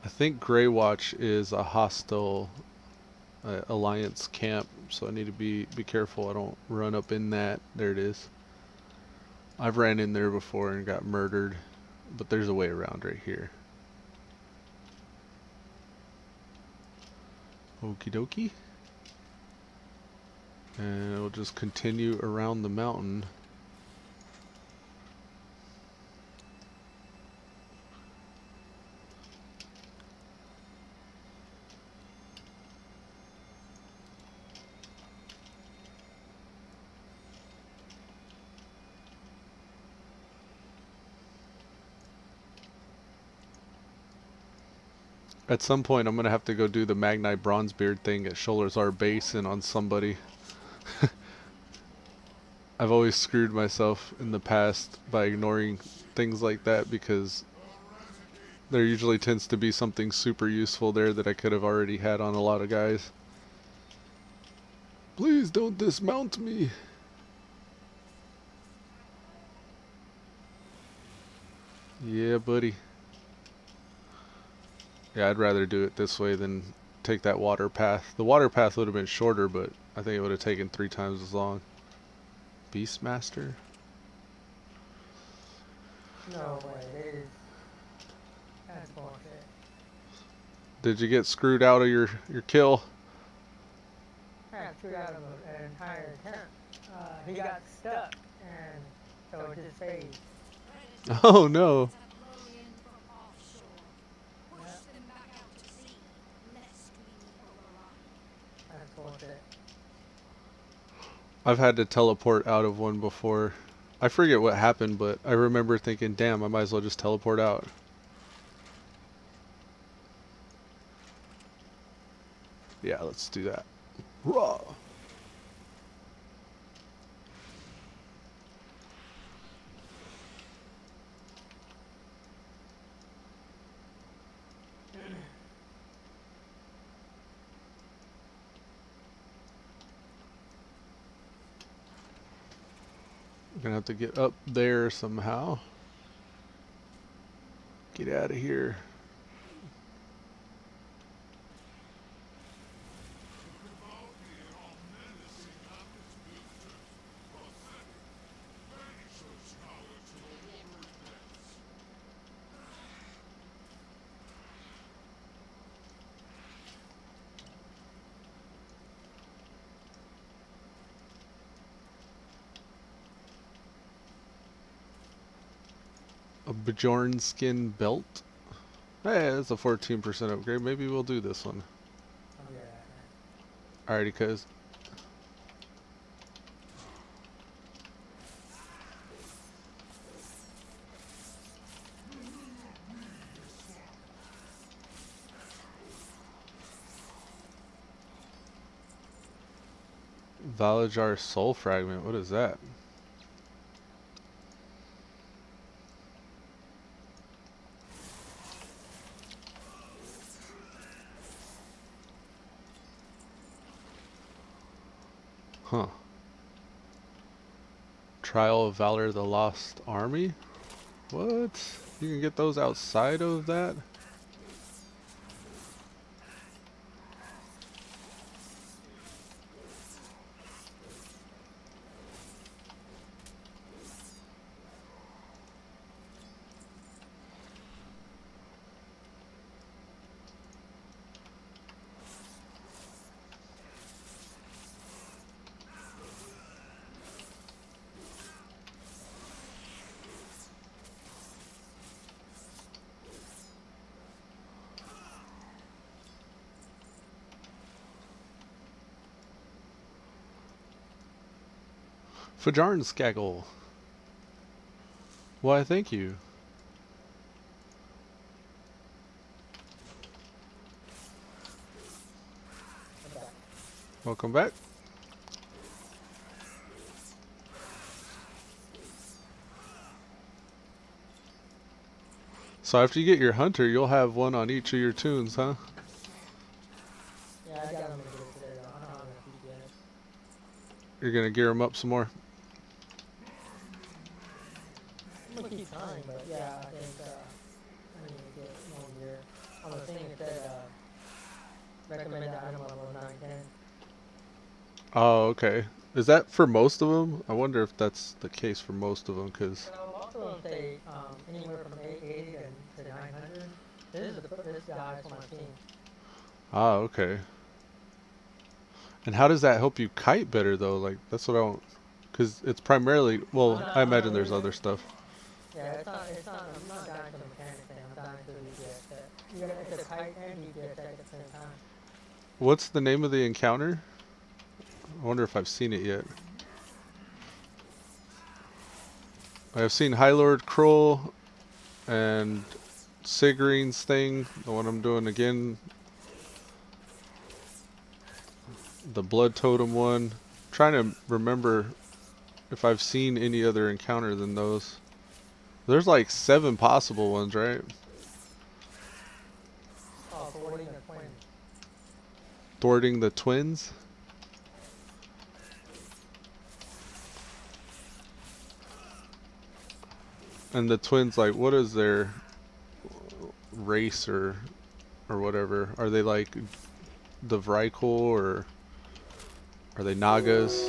I think Greywatch is a hostile alliance camp, so I need to be careful I don't run up in that. There it is. I've ran in there before and got murdered, but there's a way around right here. Okie dokie. And we'll just continue around the mountain. At some point, I'm going to have to go do the Magnite Bronzebeard thing at Shoalazar Basin on somebody. I've always screwed myself in the past by ignoring things like that because there usually tends to be something super useful there that I could have already had on a lot of guys. Please don't dismount me. Yeah, buddy. Yeah, I'd rather do it this way than take that water path. The water path would have been shorter, but I think it would have taken 3 times as long. Beastmaster?
No way, it is. That's bullshit.
Did you get screwed out of your kill?
I got screwed out of an entire attempt. He got stuck, and so it just faded.
Oh no.
That's bullshit.
I've had to teleport out of one before. I forget what happened, but I remember thinking, damn, I might as well just teleport out. Yeah, let's do that. Raw. Gonna have to get up there somehow. Get out of here. A Bjorn skin belt. Hey, that's a 14% upgrade. Maybe we'll do this one. Alrighty, cuz. Valajar Soul Fragment. What is that? Huh. Trial of Valor, the Lost Army? What? You can get those outside of that? Fajarn Skaggle. Why, thank you. Welcome back. So after you get your hunter, you'll have one on each of your toons, huh?
Yeah, I got him to get today, though. I don't have enough feet yet.
You're gonna gear them up some more?
I'm gonna keep trying, but yeah, I think I need to get more gear. On the thing recommended item level 910.
Oh, okay. Is that for most of them? I wonder if that's the case for most of them, because...
So most of them say anywhere from 880 to 900. This is the highest one I've seen.
Ah, okay. And how does that help you kite better, though? Like, that's what I don't... Because it's primarily... Well, I imagine there's other stuff.
Yeah, I'm not dying to the mechanics thing, I'm dying to the DPS set. It's a kite and DPS set at the same time.
What's the name of the encounter? I wonder if I've seen it yet. I've seen High Lord Kroll and Sigrin's thing, the one I'm doing again. The Blood Totem one. I'm trying to remember if I've seen any other encounter than those. There's like 7 possible ones, right?
Oh, thwarting the twins.
Thwarting the twins? And the twins, like, what is their race or whatever? Are they like the Vrykul, or are they Nagas?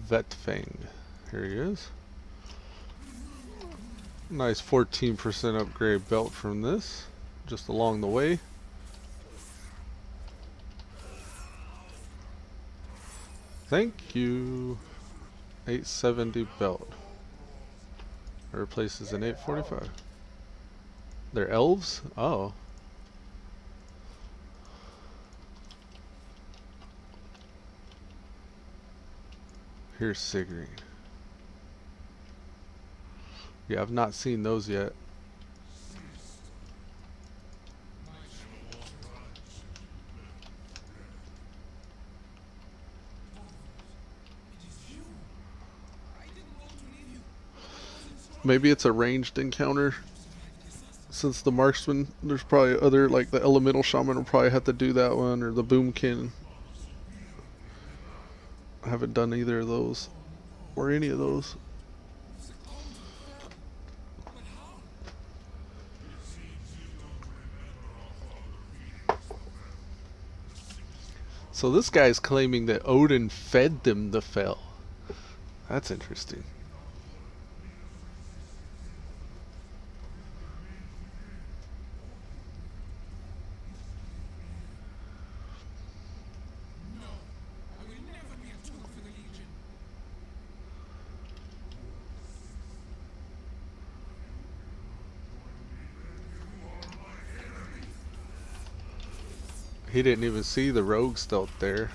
Vetfang. Here he is. Nice 14% upgrade belt from this, just along the way. Thank you. 870 belt. It replaces an 845. They're elves? Oh. Here's Sigrid. Yeah, I've not seen those yet. Maybe it's a ranged encounter. Since the marksman, there's probably other, like the elemental shaman will probably have to do that one, or the boomkin. I haven't done either of those, or any of those. So this guy's claiming that Odin fed them the Fel. That's interesting. He didn't even see the rogue stealth there.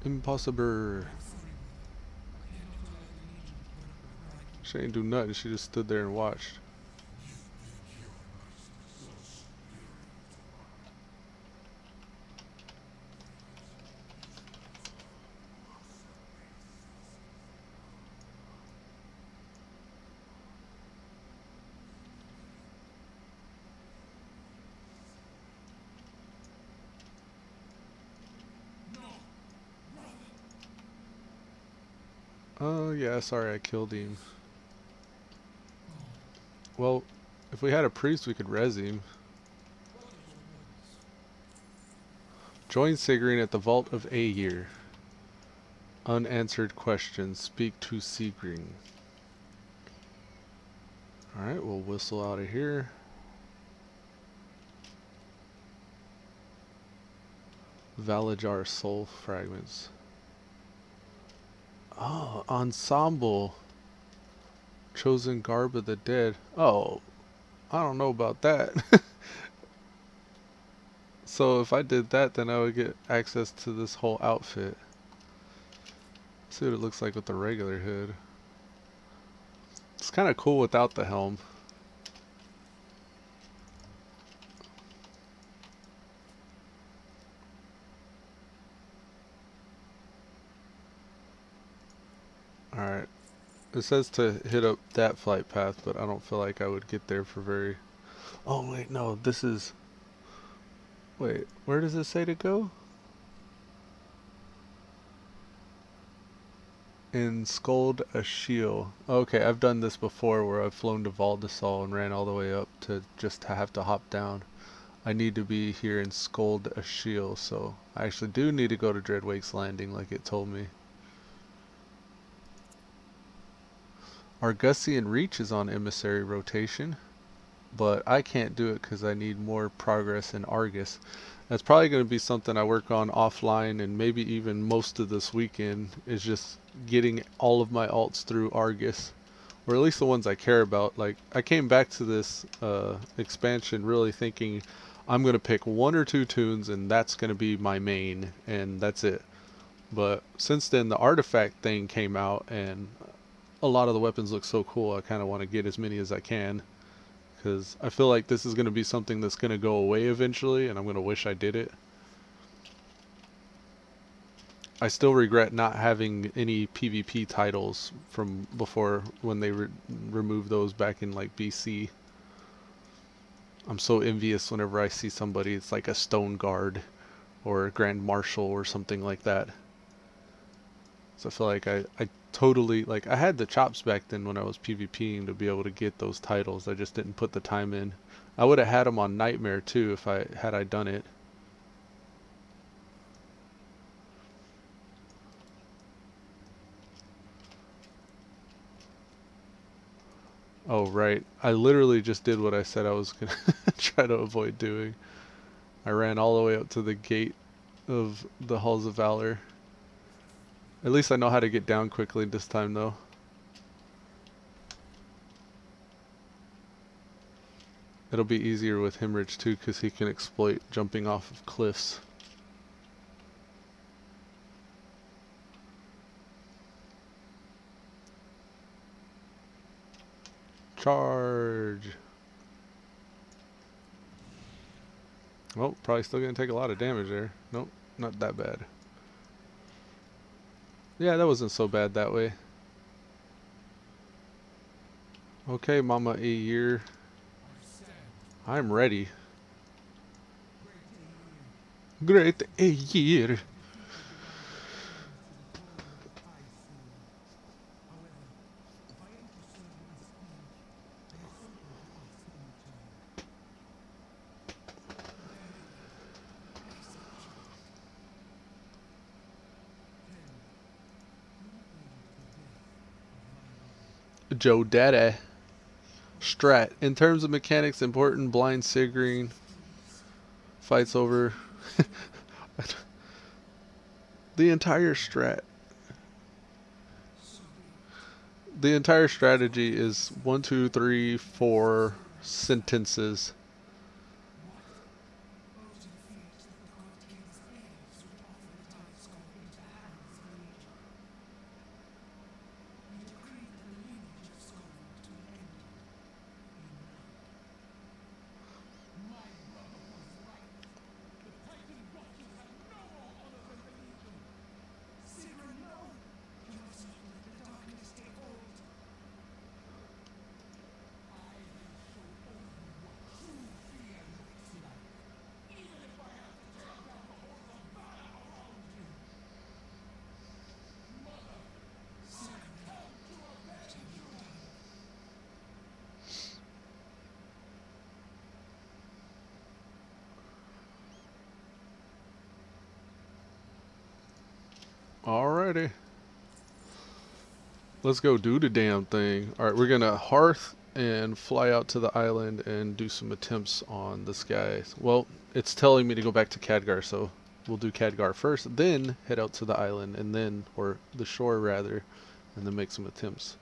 Impossible. She ain't do nothing, she just stood there and watched. Oh yeah, sorry I killed him. Well, if we had a priest we could res him. Join Sigrid at the Vault of Aegir. Unanswered questions. Speak to Sigrid. Alright, we'll whistle out of here. Valajar soul fragments. Oh, ensemble. Chosen garb of the dead. Oh, I don't know about that. So if I did that, then I would get access to this whole outfit. Let's see what it looks like with the regular hood. It's kind of cool without the helm. Alright. It says to hit up that flight path, but I don't feel like I would get there for very... Oh wait, no, this is... Wait, where does it say to go? In Scold a Shield. Okay, I've done this before where I've flown to Valdesol and ran all the way up to just have to hop down. I need to be here in Scold a Shield, so I actually do need to go to Dreadwake's Landing like it told me. Argusian Reach is on Emissary rotation, but I can't do it because I need more progress in Argus. That's probably going to be something I work on offline, and maybe even most of this weekend is just getting all of my alts through Argus, or at least the ones I care about. Like, I came back to this expansion really thinking I'm going to pick 1 or 2 toons and that's going to be my main, and that's it. But since then the artifact thing came out and a lot of the weapons look so cool, I kind of want to get as many as I can, because I feel like this is going to be something that's going to go away eventually, and I'm going to wish I did it. I still regret not having any PvP titles from before when they removed those back in like BC. I'm so envious whenever I see somebody, it's like a Stone Guard or a Grand Marshal or something like that. So I feel like I totally, like, I had the chops back then when I was PvPing to be able to get those titles. I just didn't put the time in. I would have had them on Nightmare too if I done it. Oh right, I literally just did what I said I was gonna try to avoid doing. I ran all the way up to the gate of the Halls of Valor. At least I know how to get down quickly this time though. It'll be easier with Hemorrhage too, because he can exploit jumping off of cliffs. Charge! Well, probably still gonna take a lot of damage there. Nope, not that bad. Yeah, that wasn't so bad that way. Okay, Mama Ayer. I'm ready. Great Ayer. Joe Daddy. Strat. In terms of mechanics, important. Blind Sigreen. Fights over. The entire strat. The entire strategy is 1, 2, 3, 4 sentences. Alrighty. Let's go do the damn thing. Alright, we're gonna hearth and fly out to the island and do some attempts on this guy. Well, it's telling me to go back to Khadgar, so we'll do Khadgar first, then head out to the island, and then, or the shore rather, and then make some attempts.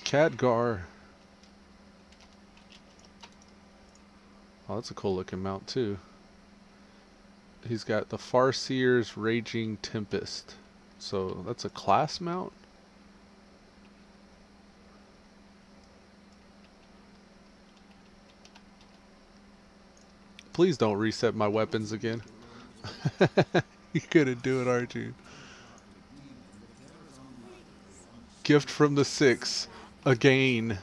Khadgar. Oh, that's a cool looking mount too. He's got the Farseer's Raging Tempest. So that's a class mount? Please don't reset my weapons again. You're gonna do it, aren't you? Gift from the Six. Again.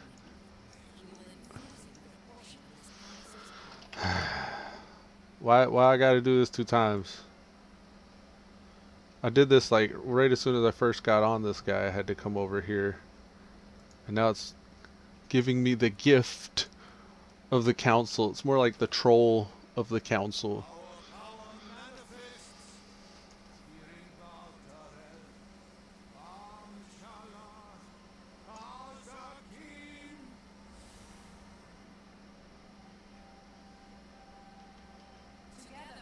Why I gotta do this 2 times? I did this like right as soon as I first got on this guy. I had to come over here. And now it's giving me the gift of the council. It's more like the troll of the council.
Together,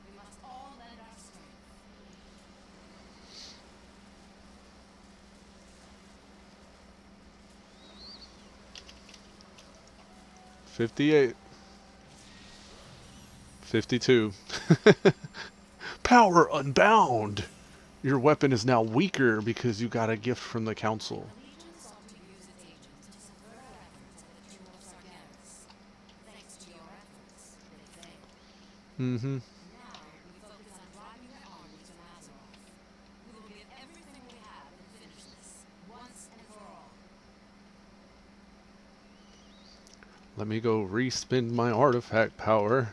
we must all lend our strength.
58. 52. Power unbound! Your weapon is now weaker because you got a gift from the council.
Legion sought to use its agents to subvert our efforts at the Tomb of Sargeras. Thanks to your efforts, they failed.
Mm-hmm.
Now, we focus on driving their army to Azeroth. We will give everything we have and finish this, once and for all.
Let me go respend my artifact power.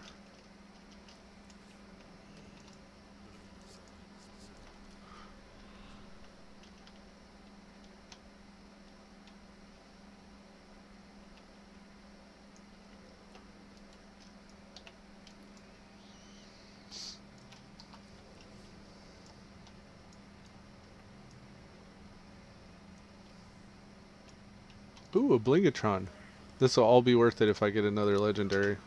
Ooh, a Blingatron. This will all be worth it if I get another legendary.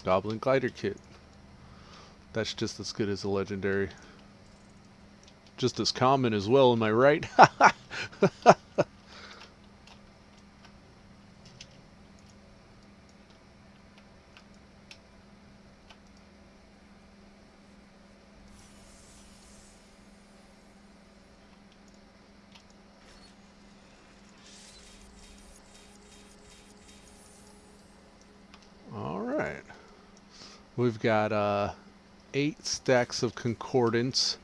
Goblin Glider Kit. That's just as good as a legendary. Just as common as well, am I right? Alright. We've got 8 stacks of concordance.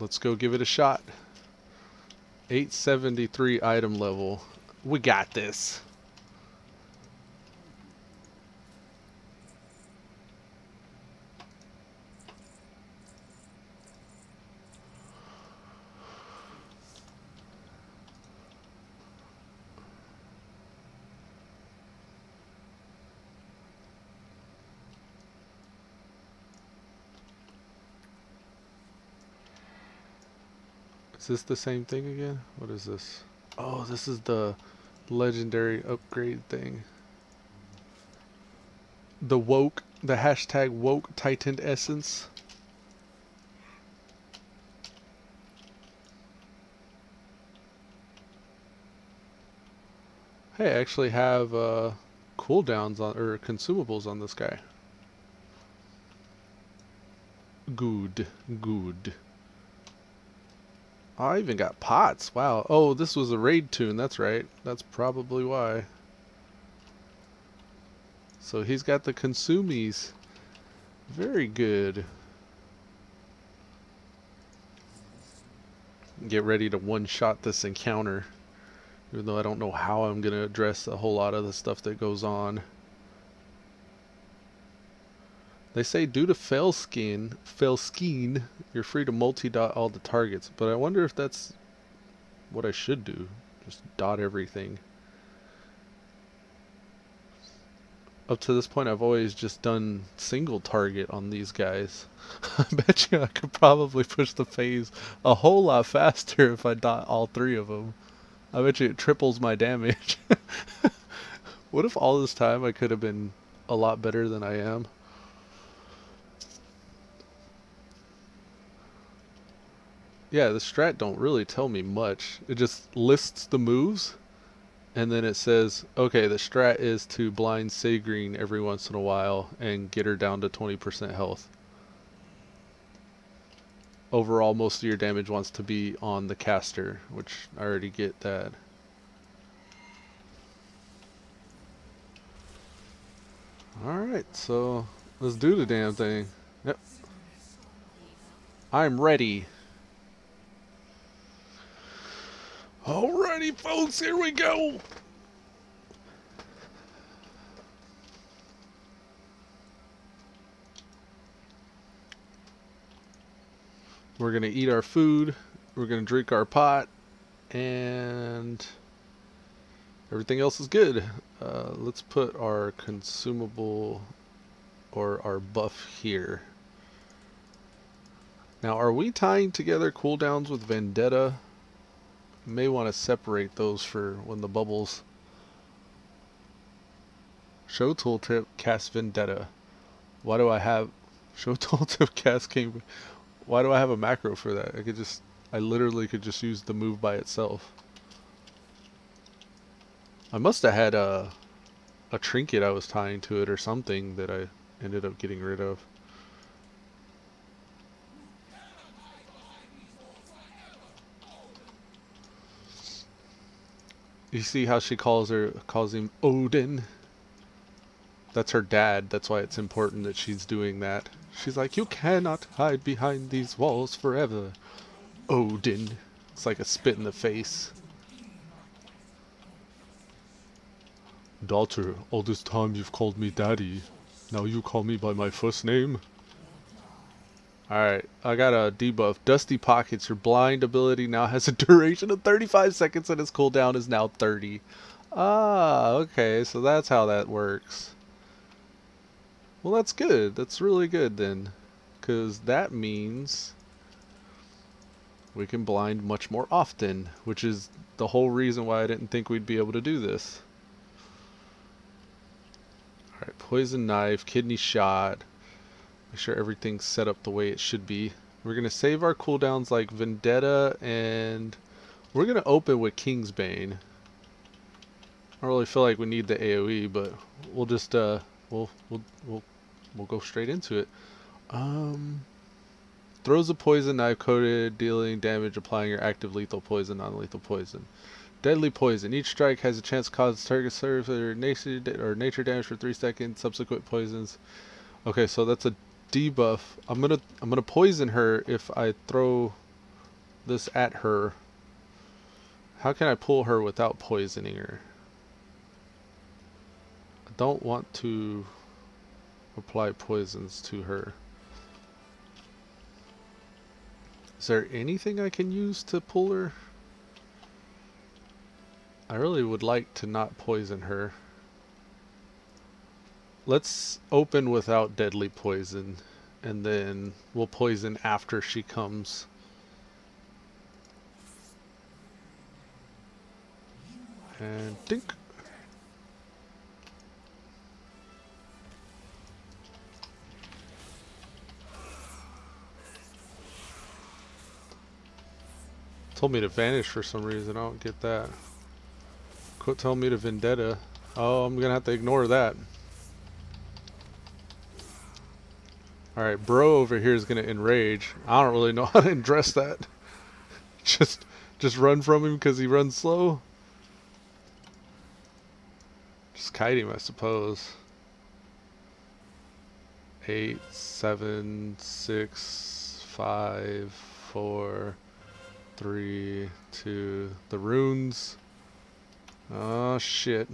Let's go give it a shot. 873 item level. We got this. Is this the same thing again? What is this? Oh, this is the legendary upgrade thing. The woke, the hashtag woke tightened essence. Hey, I actually have cooldowns on, or consumables on this guy. Good, good. I even got pots. Wow. Oh, this was a raid toon. That's right. That's probably why. So he's got the consumies. Very good. Get ready to one-shot this encounter. Even though I don't know how I'm going to address a whole lot of the stuff that goes on. They say due to fail scheme, you're free to multi-dot all the targets. But I wonder if that's what I should do. Just dot everything. Up to this point, I've always just done single target on these guys. I bet you I could probably push the phase a whole lot faster if I dot all 3 of them. I bet you it triples my damage. What if all this time I could have been a lot better than I am? Yeah, the strat don't really tell me much. It just lists the moves, and then it says, okay, the strat is to blind Sagreen every once in a while and get her down to 20% health. Overall, most of your damage wants to be on the caster, which I already get that. Alright, so let's do the damn thing. Yep. I'm ready. Alrighty, folks, here we go. We're gonna eat our food, we're gonna drink our pot, and everything else is good. Let's put our consumable or our buff here. Now, are we tying together cooldowns with Vendetta? May want to separate those for when the bubbles. Show tooltip, cast Vendetta. Why do I have show tooltip, cast King? Why do I have a macro for that? I literally could just use the move by itself. I must have had a trinket I was tying to it or something that I ended up getting rid of. You see how she calls him Odin? That's her dad. That's why it's important that she's doing that. She's like, you cannot hide behind these walls forever, Odin. It's like a spit in the face. Daughter, all this time you've called me daddy. Now you call me by my first name? Alright, I got a debuff. Dusty Pockets, your blind ability now has a duration of 35 seconds and its cooldown is now 30. Ah, okay, so that's how that works. Well, that's good. That's really good then. Because that means we can blind much more often, which is the whole reason why I didn't think we'd be able to do this. Alright, Poison Knife, Kidney Shot. Make sure everything's set up the way it should be. We're going to save our cooldowns like Vendetta, and we're going to open with Kingsbane. I don't really feel like we need the AoE, but we'll just we'll go straight into it. Throws a poison knife coated, dealing damage, applying your active lethal poison, non-lethal poison. Deadly poison. Each strike has a chance to cause target surf or nature damage for 3 seconds. Subsequent poisons. Okay, so that's a debuff. I'm gonna poison her if I throw this at her. How can I pull her without poisoning her? I don't want to apply poisons to her. Is there anything I can use to pull her? I really would like to not poison her. Let's open without deadly poison, and then we'll poison after she comes. And dink. Told me to vanish for some reason. I don't get that. Quit telling me to Vendetta. Oh, I'm gonna have to ignore that. Alright, bro over here is gonna enrage. I don't really know how to address that. Just run from him because he runs slow. Just kite him, I suppose. 8, 7, 6, 5, 4, 3, 2. The runes. Oh shit.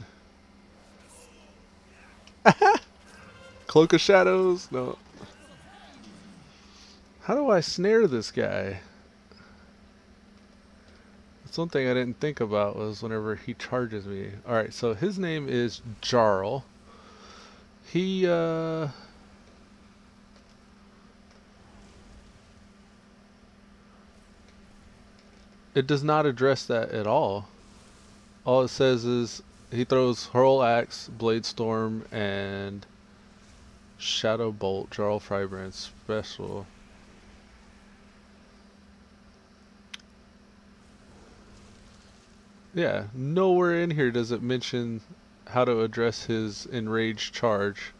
Cloak of Shadows. No. How do I snare this guy? That's one thing I didn't think about, was whenever he charges me. Alright, so his name is Jarl. He, it does not address that at all. All it says is he throws Hurl Axe, Blade Storm, and Shadow Bolt, Jarl Firebrand special. Yeah, nowhere in here does it mention how to address his enraged charge.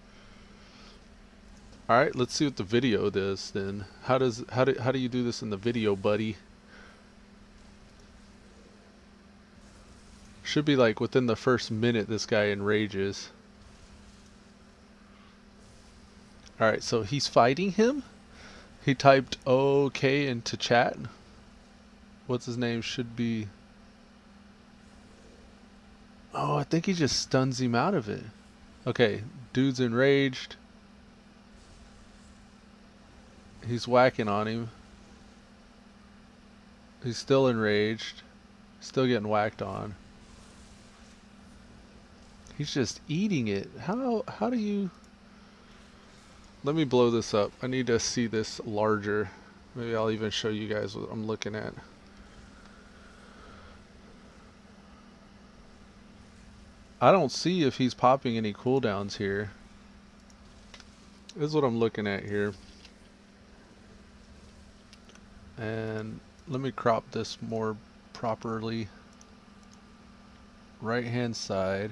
Alright, let's see what the video does then. How do you do this in the video, buddy? Should be like within the first minute this guy enrages. Alright, so he's fighting him. He typed OK into chat. What's his name? Should be... Oh, I think he just stuns him out of it. Okay, dude's enraged. He's whacking on him. He's still enraged. Still getting whacked on. He's just eating it. How do you... Let me blow this up. I need to see this larger. Maybe I'll even show you guys what I'm looking at. I don't see if he's popping any cooldowns here. This is what I'm looking at here. And let me crop this more properly. Right hand side.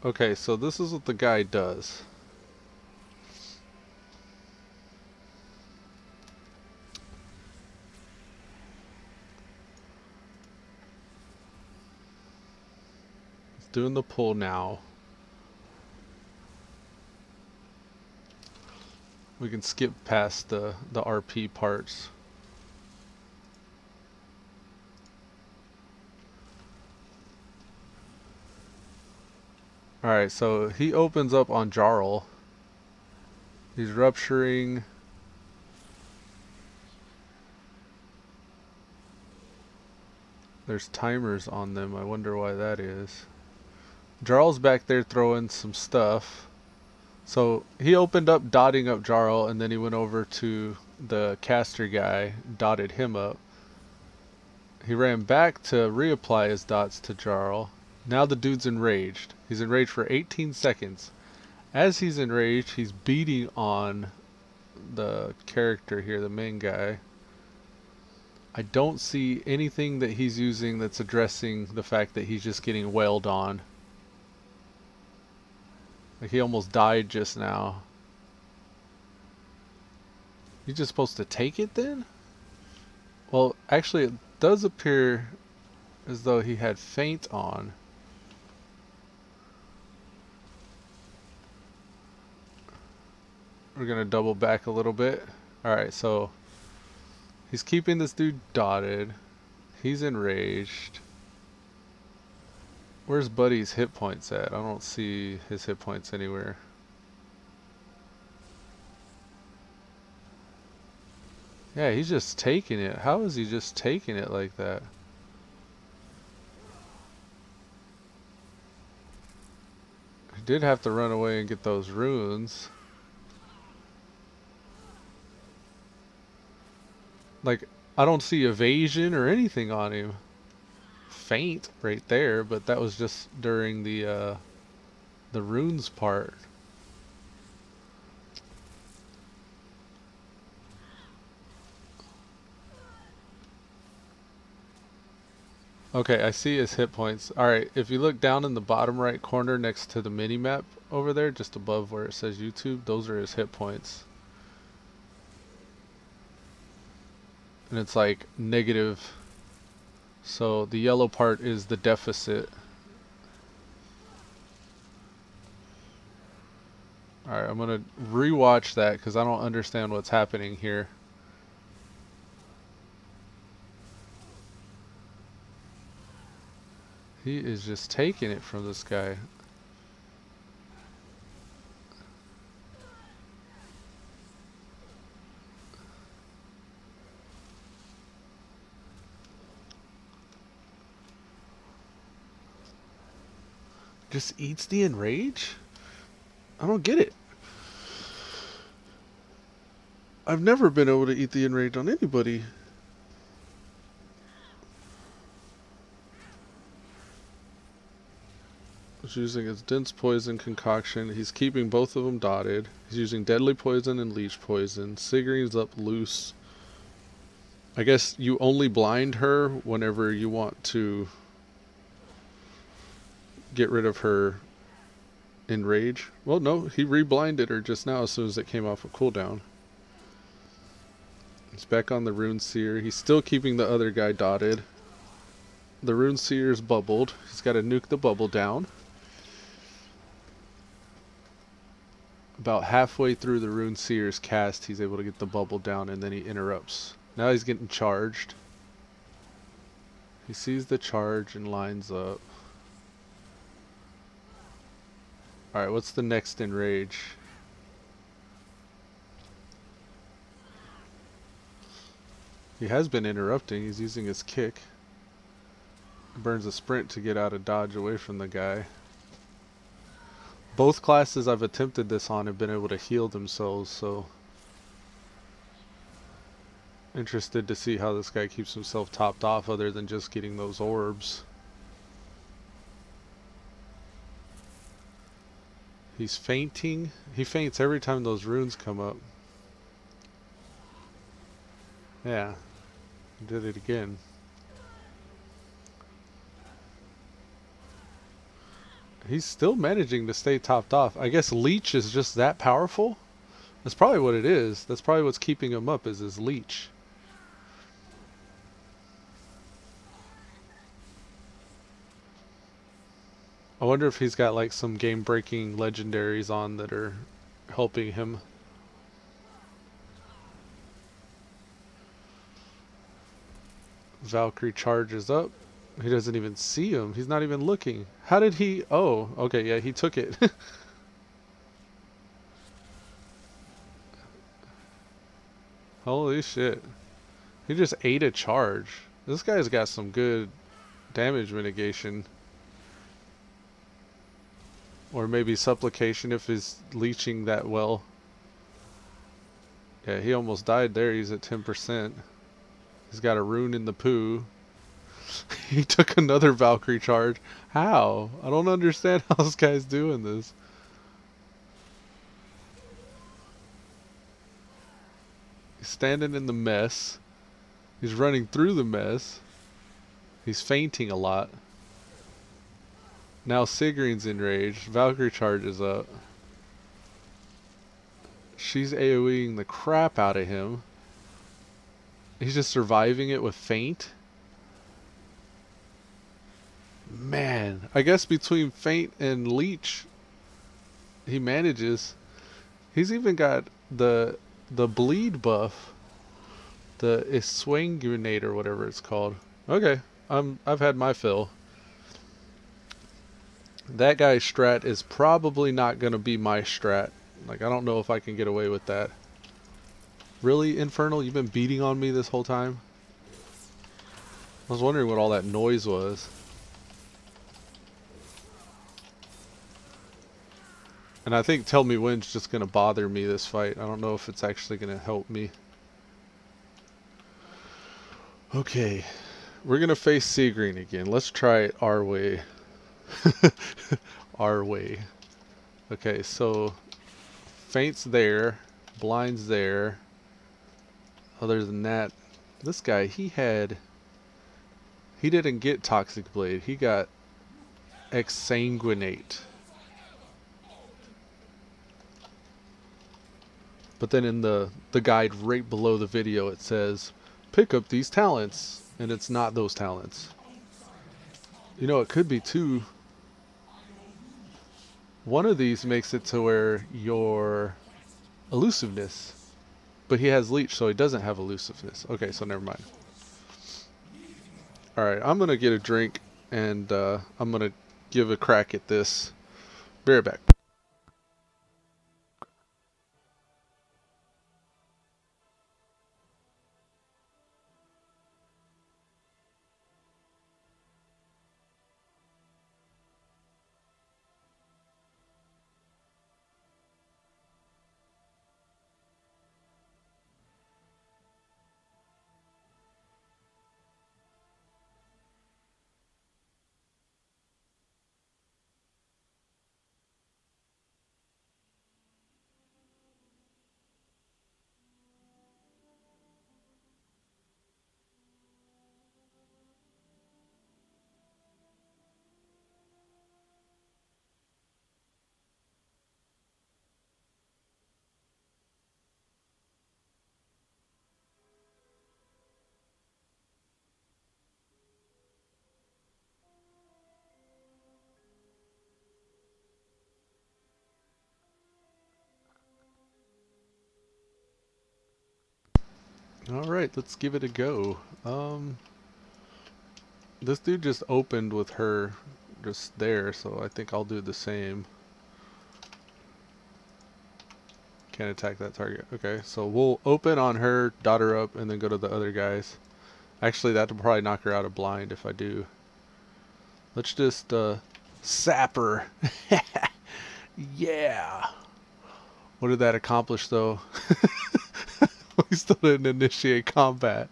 Okay, so this is what the guy does. He's doing the pull now. We can skip past the RP parts. Alright, so he opens up on Jarl. He's rupturing. There's timers on them. I wonder why that is. Jarl's back there throwing some stuff. So he opened up dotting up Jarl, and then he went over to the caster guy, dotted him up. He ran back to reapply his dots to Jarl. Now the dude's enraged. He's enraged for 18 seconds. As he's enraged, he's beating on the character here, the main guy. I don't see anything that he's using that's addressing the fact that he's just getting wailed on. Like he almost died just now. He's just supposed to take it then? Well, actually it does appear as though he had feint on. We're gonna double back a little bit. Alright, so he's keeping this dude dotted. He's enraged. Where's Buddy's hit points at? I don't see his hit points anywhere. Yeah, he's just taking it. How is he just taking it like that? He did have to run away and get those runes. Like, I don't see evasion or anything on him. Feint right there, but that was just during the runes part. Okay, I see his hit points. Alright, if you look down in the bottom right corner next to the mini-map over there, just above where it says YouTube, those are his hit points. And it's like negative. So the yellow part is the deficit. Alright, I'm gonna rewatch that because I don't understand what's happening here. He is just taking it from this guy. Just eats the enrage? I don't get it. I've never been able to eat the enrage on anybody. He's using his dense poison concoction. He's keeping both of them dotted. He's using deadly poison and leech poison. Sigrid's up loose. I guess you only blind her whenever you want to get rid of her Enrage. Well, no, he re-blinded her just now as soon as it came off a cooldown. He's back on the Rune Seer. He's still keeping the other guy dotted. The Rune Seer's bubbled. He's got to nuke the bubble down. About halfway through the Rune Seer's cast, he's able to get the bubble down, and then he interrupts. Now he's getting charged. He sees the charge and lines up. Alright, what's the next Enrage? He has been interrupting. He's using his kick. Burns a sprint to get out of dodge away from the guy. Both classes I've attempted this on have been able to heal themselves, so interested to see how this guy keeps himself topped off other than just getting those orbs. He's fainting. He faints every time those runes come up. Yeah, he did it again. He's still managing to stay topped off. I guess leech is just that powerful. That's probably what it is. That's probably what's keeping him up, is his leech. I wonder if he's got like some game-breaking legendaries on that are helping him. Valkyrie charges up. He doesn't even see him. He's not even looking. How did he... Oh, okay, yeah, he took it. Holy shit. He just ate a charge. This guy's got some good damage mitigation. Or maybe supplication if he's leeching that well. Yeah, he almost died there. He's at 10%. He's got a rune in the poo. He took another Valkyrie charge. How? I don't understand how this guy's doing this. He's standing in the mess. He's running through the mess. He's fainting a lot. Now Sigrin's enraged. Valkyrie charges up. She's AoEing the crap out of him. He's just surviving it with feint. Man, I guess between feint and leech, he manages. He's even got the bleed buff, the Iswangunate or whatever it's called. Okay, I've had my fill. That guy's strat is probably not gonna be my strat. Like, I don't know if I can get away with that. Really, Infernal? You've been beating on me this whole time? I was wondering what all that noise was. And I think Tell Me When's just going to bother me this fight. I don't know if it's actually going to help me. Okay. We're going to face Sigrin again. Let's try it our way. Our way. Okay, so feint's there. Blind's there. Other than that, this guy, he didn't get Toxic Blade. He got Exsanguinate. But then in the guide right below the video it says, pick up these talents. And it's not those talents. You know, it could be two. One of these makes it to where your elusiveness. But he has leech, so he doesn't have elusiveness. Okay, so never mind. Alright, I'm going to get a drink. And I'm going to give a crack at this. Be right back. Alright, let's give it a go. This dude just opened with her just there, so I think I'll do the same. Can't attack that target. Okay, so we'll open on her, dot her up, and then go to the other guys. Actually, that'll probably knock her out of blind if I do. Let's just sap her. Yeah. What did that accomplish though? We still didn't initiate combat.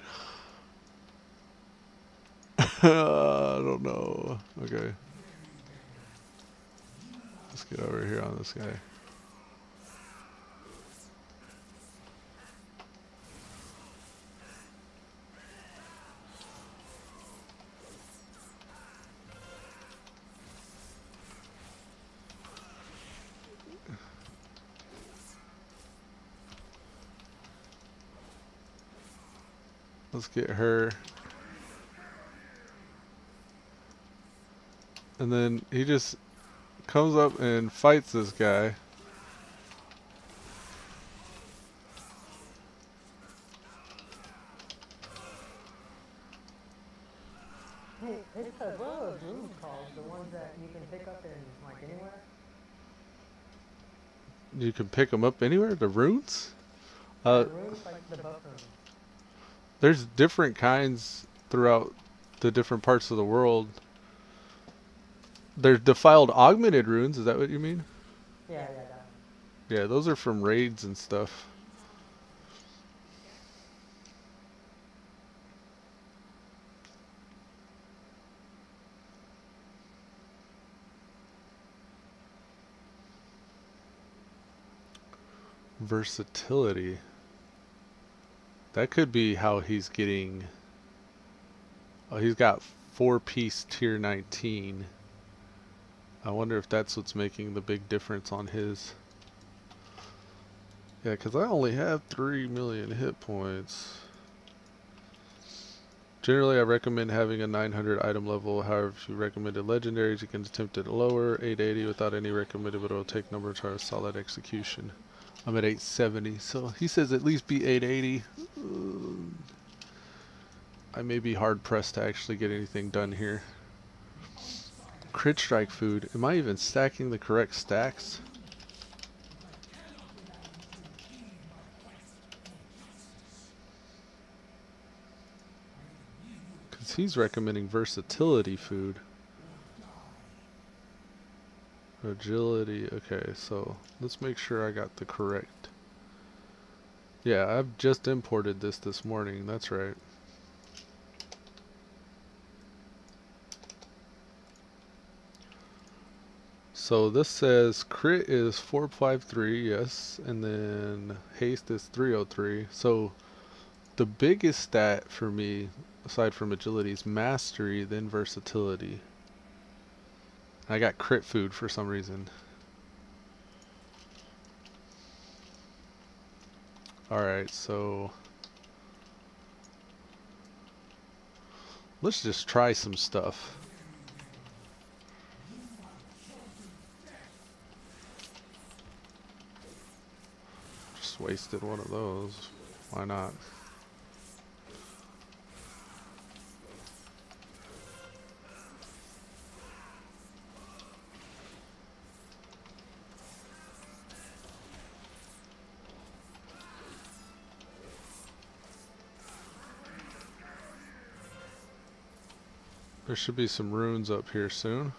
I don't know. Okay. Let's get over here on this guy. Let's get her. And then he just comes up and fights this guy.
Hey, it's one of those rooms called the ones that you can pick up in like anywhere.
You can pick them up anywhere? The runes?
The rooms like the buff rooms.
There's different kinds throughout the different parts of the world. There's defiled augmented runes, is that what you mean?
Yeah, that.
Yeah, those are from raids and stuff. Versatility. That could be how he's getting... Oh, he's got 4-piece tier 19. I wonder if that's what's making the big difference on his. Yeah, because I only have 3 million hit points. Generally, I recommend having a 900 item level. However, if you recommended legendaries, you can attempt it lower. 880 without any recommended, but it will take number of tries solid execution. I'm at 870, so he says at least be 880. I may be hard pressed to actually get anything done here. Crit strike food. Am I even stacking the correct stacks? Because he's recommending versatility food. Agility. Okay, so let's make sure I got the correct. Yeah, I've just imported this morning. That's right. So this says crit is 453, yes, and then haste is 303. So the biggest stat for me, aside from agility, is mastery, then versatility. I got crit food for some reason. Alright, so let's just try some stuff. Just wasted one of those. Why not? There should be some runes up here soon.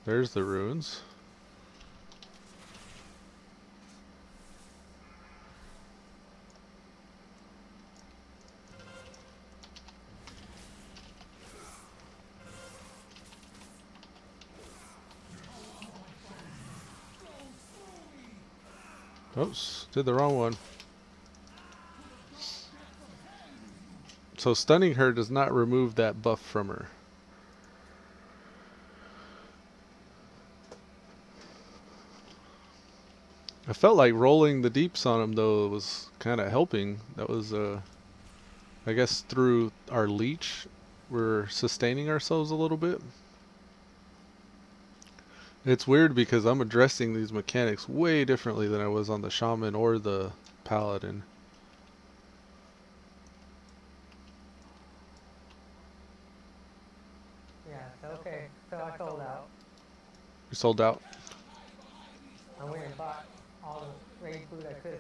There's the runes. Oops, did the wrong one. So stunning her does not remove that buff from her. I felt like rolling the deeps on him though was kind of helping. That was I guess through our leech, we're sustaining ourselves a little bit. It's weird because I'm addressing these mechanics way differently than I was on the shaman or the paladin.
Yeah, so okay. So I sold out.
You sold out?
I went and bought all the raid food I could.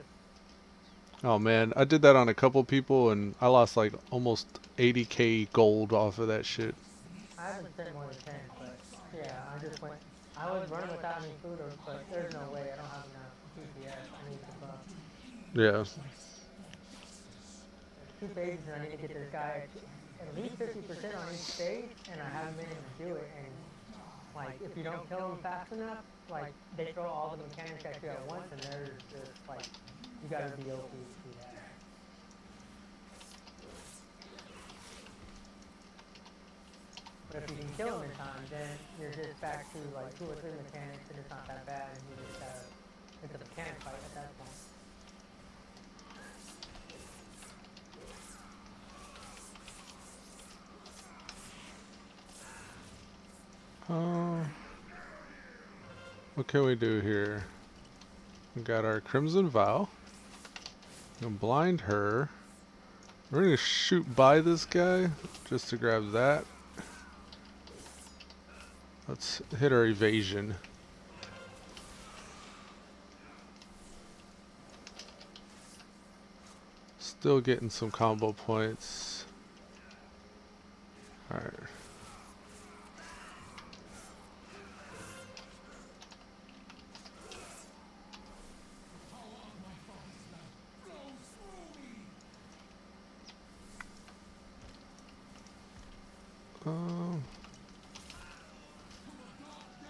Oh man, I did that on a couple people and I lost like almost 80k gold off of that shit.
I haven't spent more than 10, but yeah, I just went. I was running without any food, but there's no way. I don't have enough GPS. I need to buff.
Yeah.
2 phases and I need to get this guy at least 50% on each phase, and I haven't been able to do it. And like, if you don't kill them fast enough, like they throw all the mechanics at you at once, and they're just like, you gotta be OP to do that. But if you can kill them in time, then you're just back to like 2 or 3 mechanics, and it's not that bad, and you just gotta, it's a mechanic fight at that point.
What can we do here? We got our Crimson Vow. Gonna blind her. We're gonna shoot by this guy just to grab that. Let's hit our evasion. Still getting some combo points. Alright.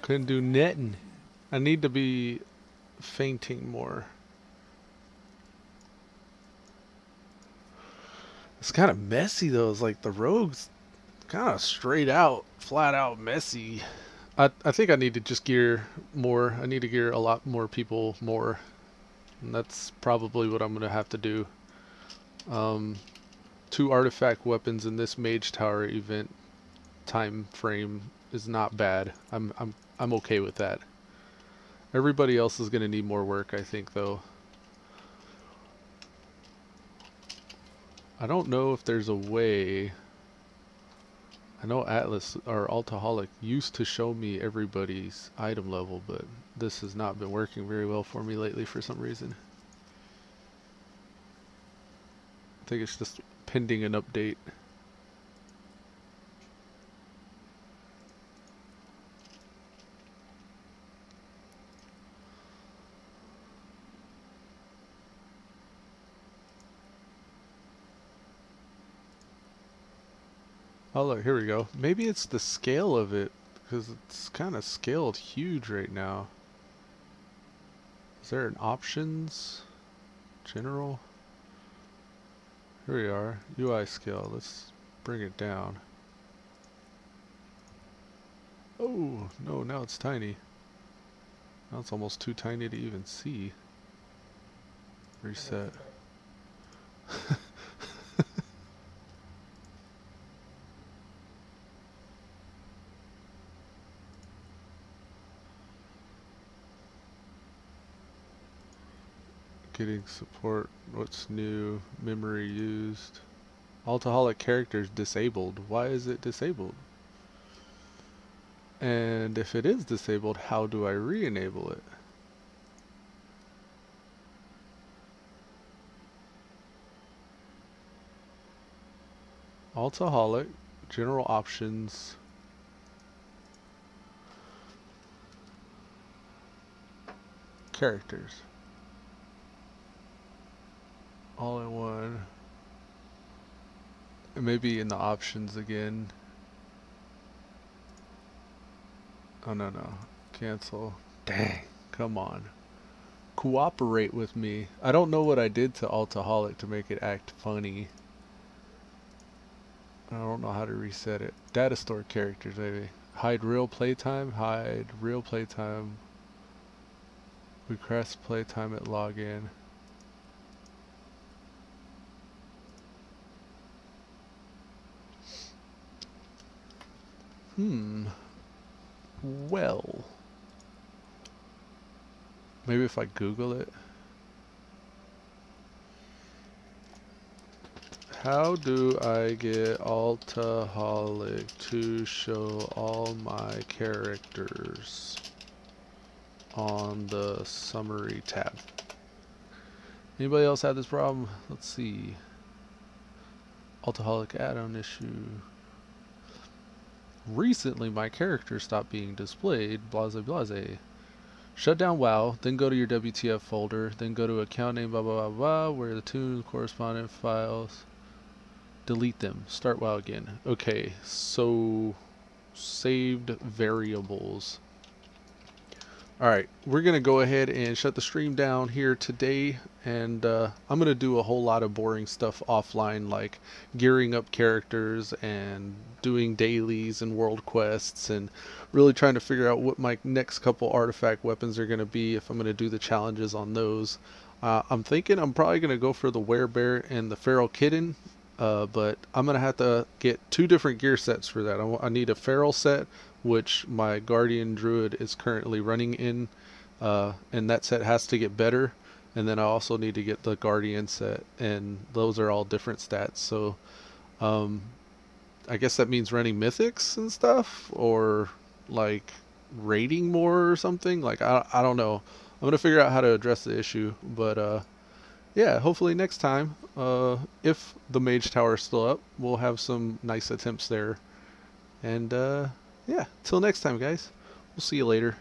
Couldn't do netting. I need to be fainting more. It's kind of messy though. It's like the rogue's kind of straight out, flat out messy. I think I need to just gear more. I need to gear a lot more people more. And that's probably what I'm gonna have to do. 2 artifact weapons in this Mage Tower event time frame is not bad. I'm okay with that. Everybody else is gonna need more work, I think, though. I don't know if there's a way. I know Atlas or Altaholic used to show me everybody's item level, but this has not been working very well for me lately for some reason. I think it's just pending an update. Oh look, here we go. Maybe it's the scale of it, because it's kind of scaled huge right now. Is there an options? General? Here we are. UI scale. Let's bring it down. Oh, no, now it's tiny. Now it's almost too tiny to even see. Reset. Getting support, what's new, memory used. Altaholic characters disabled. Why is it disabled? And if it is disabled, how do I re-enable it? Altaholic, general options. Characters. All in one. And maybe in the options again. Oh no, cancel. Dang, come on. Cooperate with me. I don't know what I did to Altaholic to make it act funny. I don't know how to reset it. Data store characters maybe. Hide real playtime, hide real playtime. Request playtime at login. Well, maybe if I Google it. How do I get Altaholic to show all my characters on the summary tab? Anybody else have this problem? Let's see. Altaholic add-on issue. Recently my character stopped being displayed, blase blase. Shut down WoW, then go to your WTF folder, then go to account name blah blah blah blah, where the toons correspondent files. Delete them. Start WoW again. Okay, so saved variables. Alright, we're going to go ahead and shut the stream down here today, and I'm going to do a whole lot of boring stuff offline, like gearing up characters and doing dailies and world quests, and really trying to figure out what my next couple artifact weapons are going to be, if I'm going to do the challenges on those. I'm thinking I'm probably going to go for the Werebear and the Feral Kitten, but I'm going to have to get 2 different gear sets for that. I need a Feral set, which my Guardian Druid is currently running in, and that set has to get better, and then I also need to get the Guardian set, and those are all different stats, so I guess that means running mythics and stuff, or like raiding more or something. Like I don't know. I'm gonna figure out how to address the issue, but yeah, hopefully next time, if the Mage Tower is still up, we'll have some nice attempts there. And yeah, till next time, guys. We'll see you later.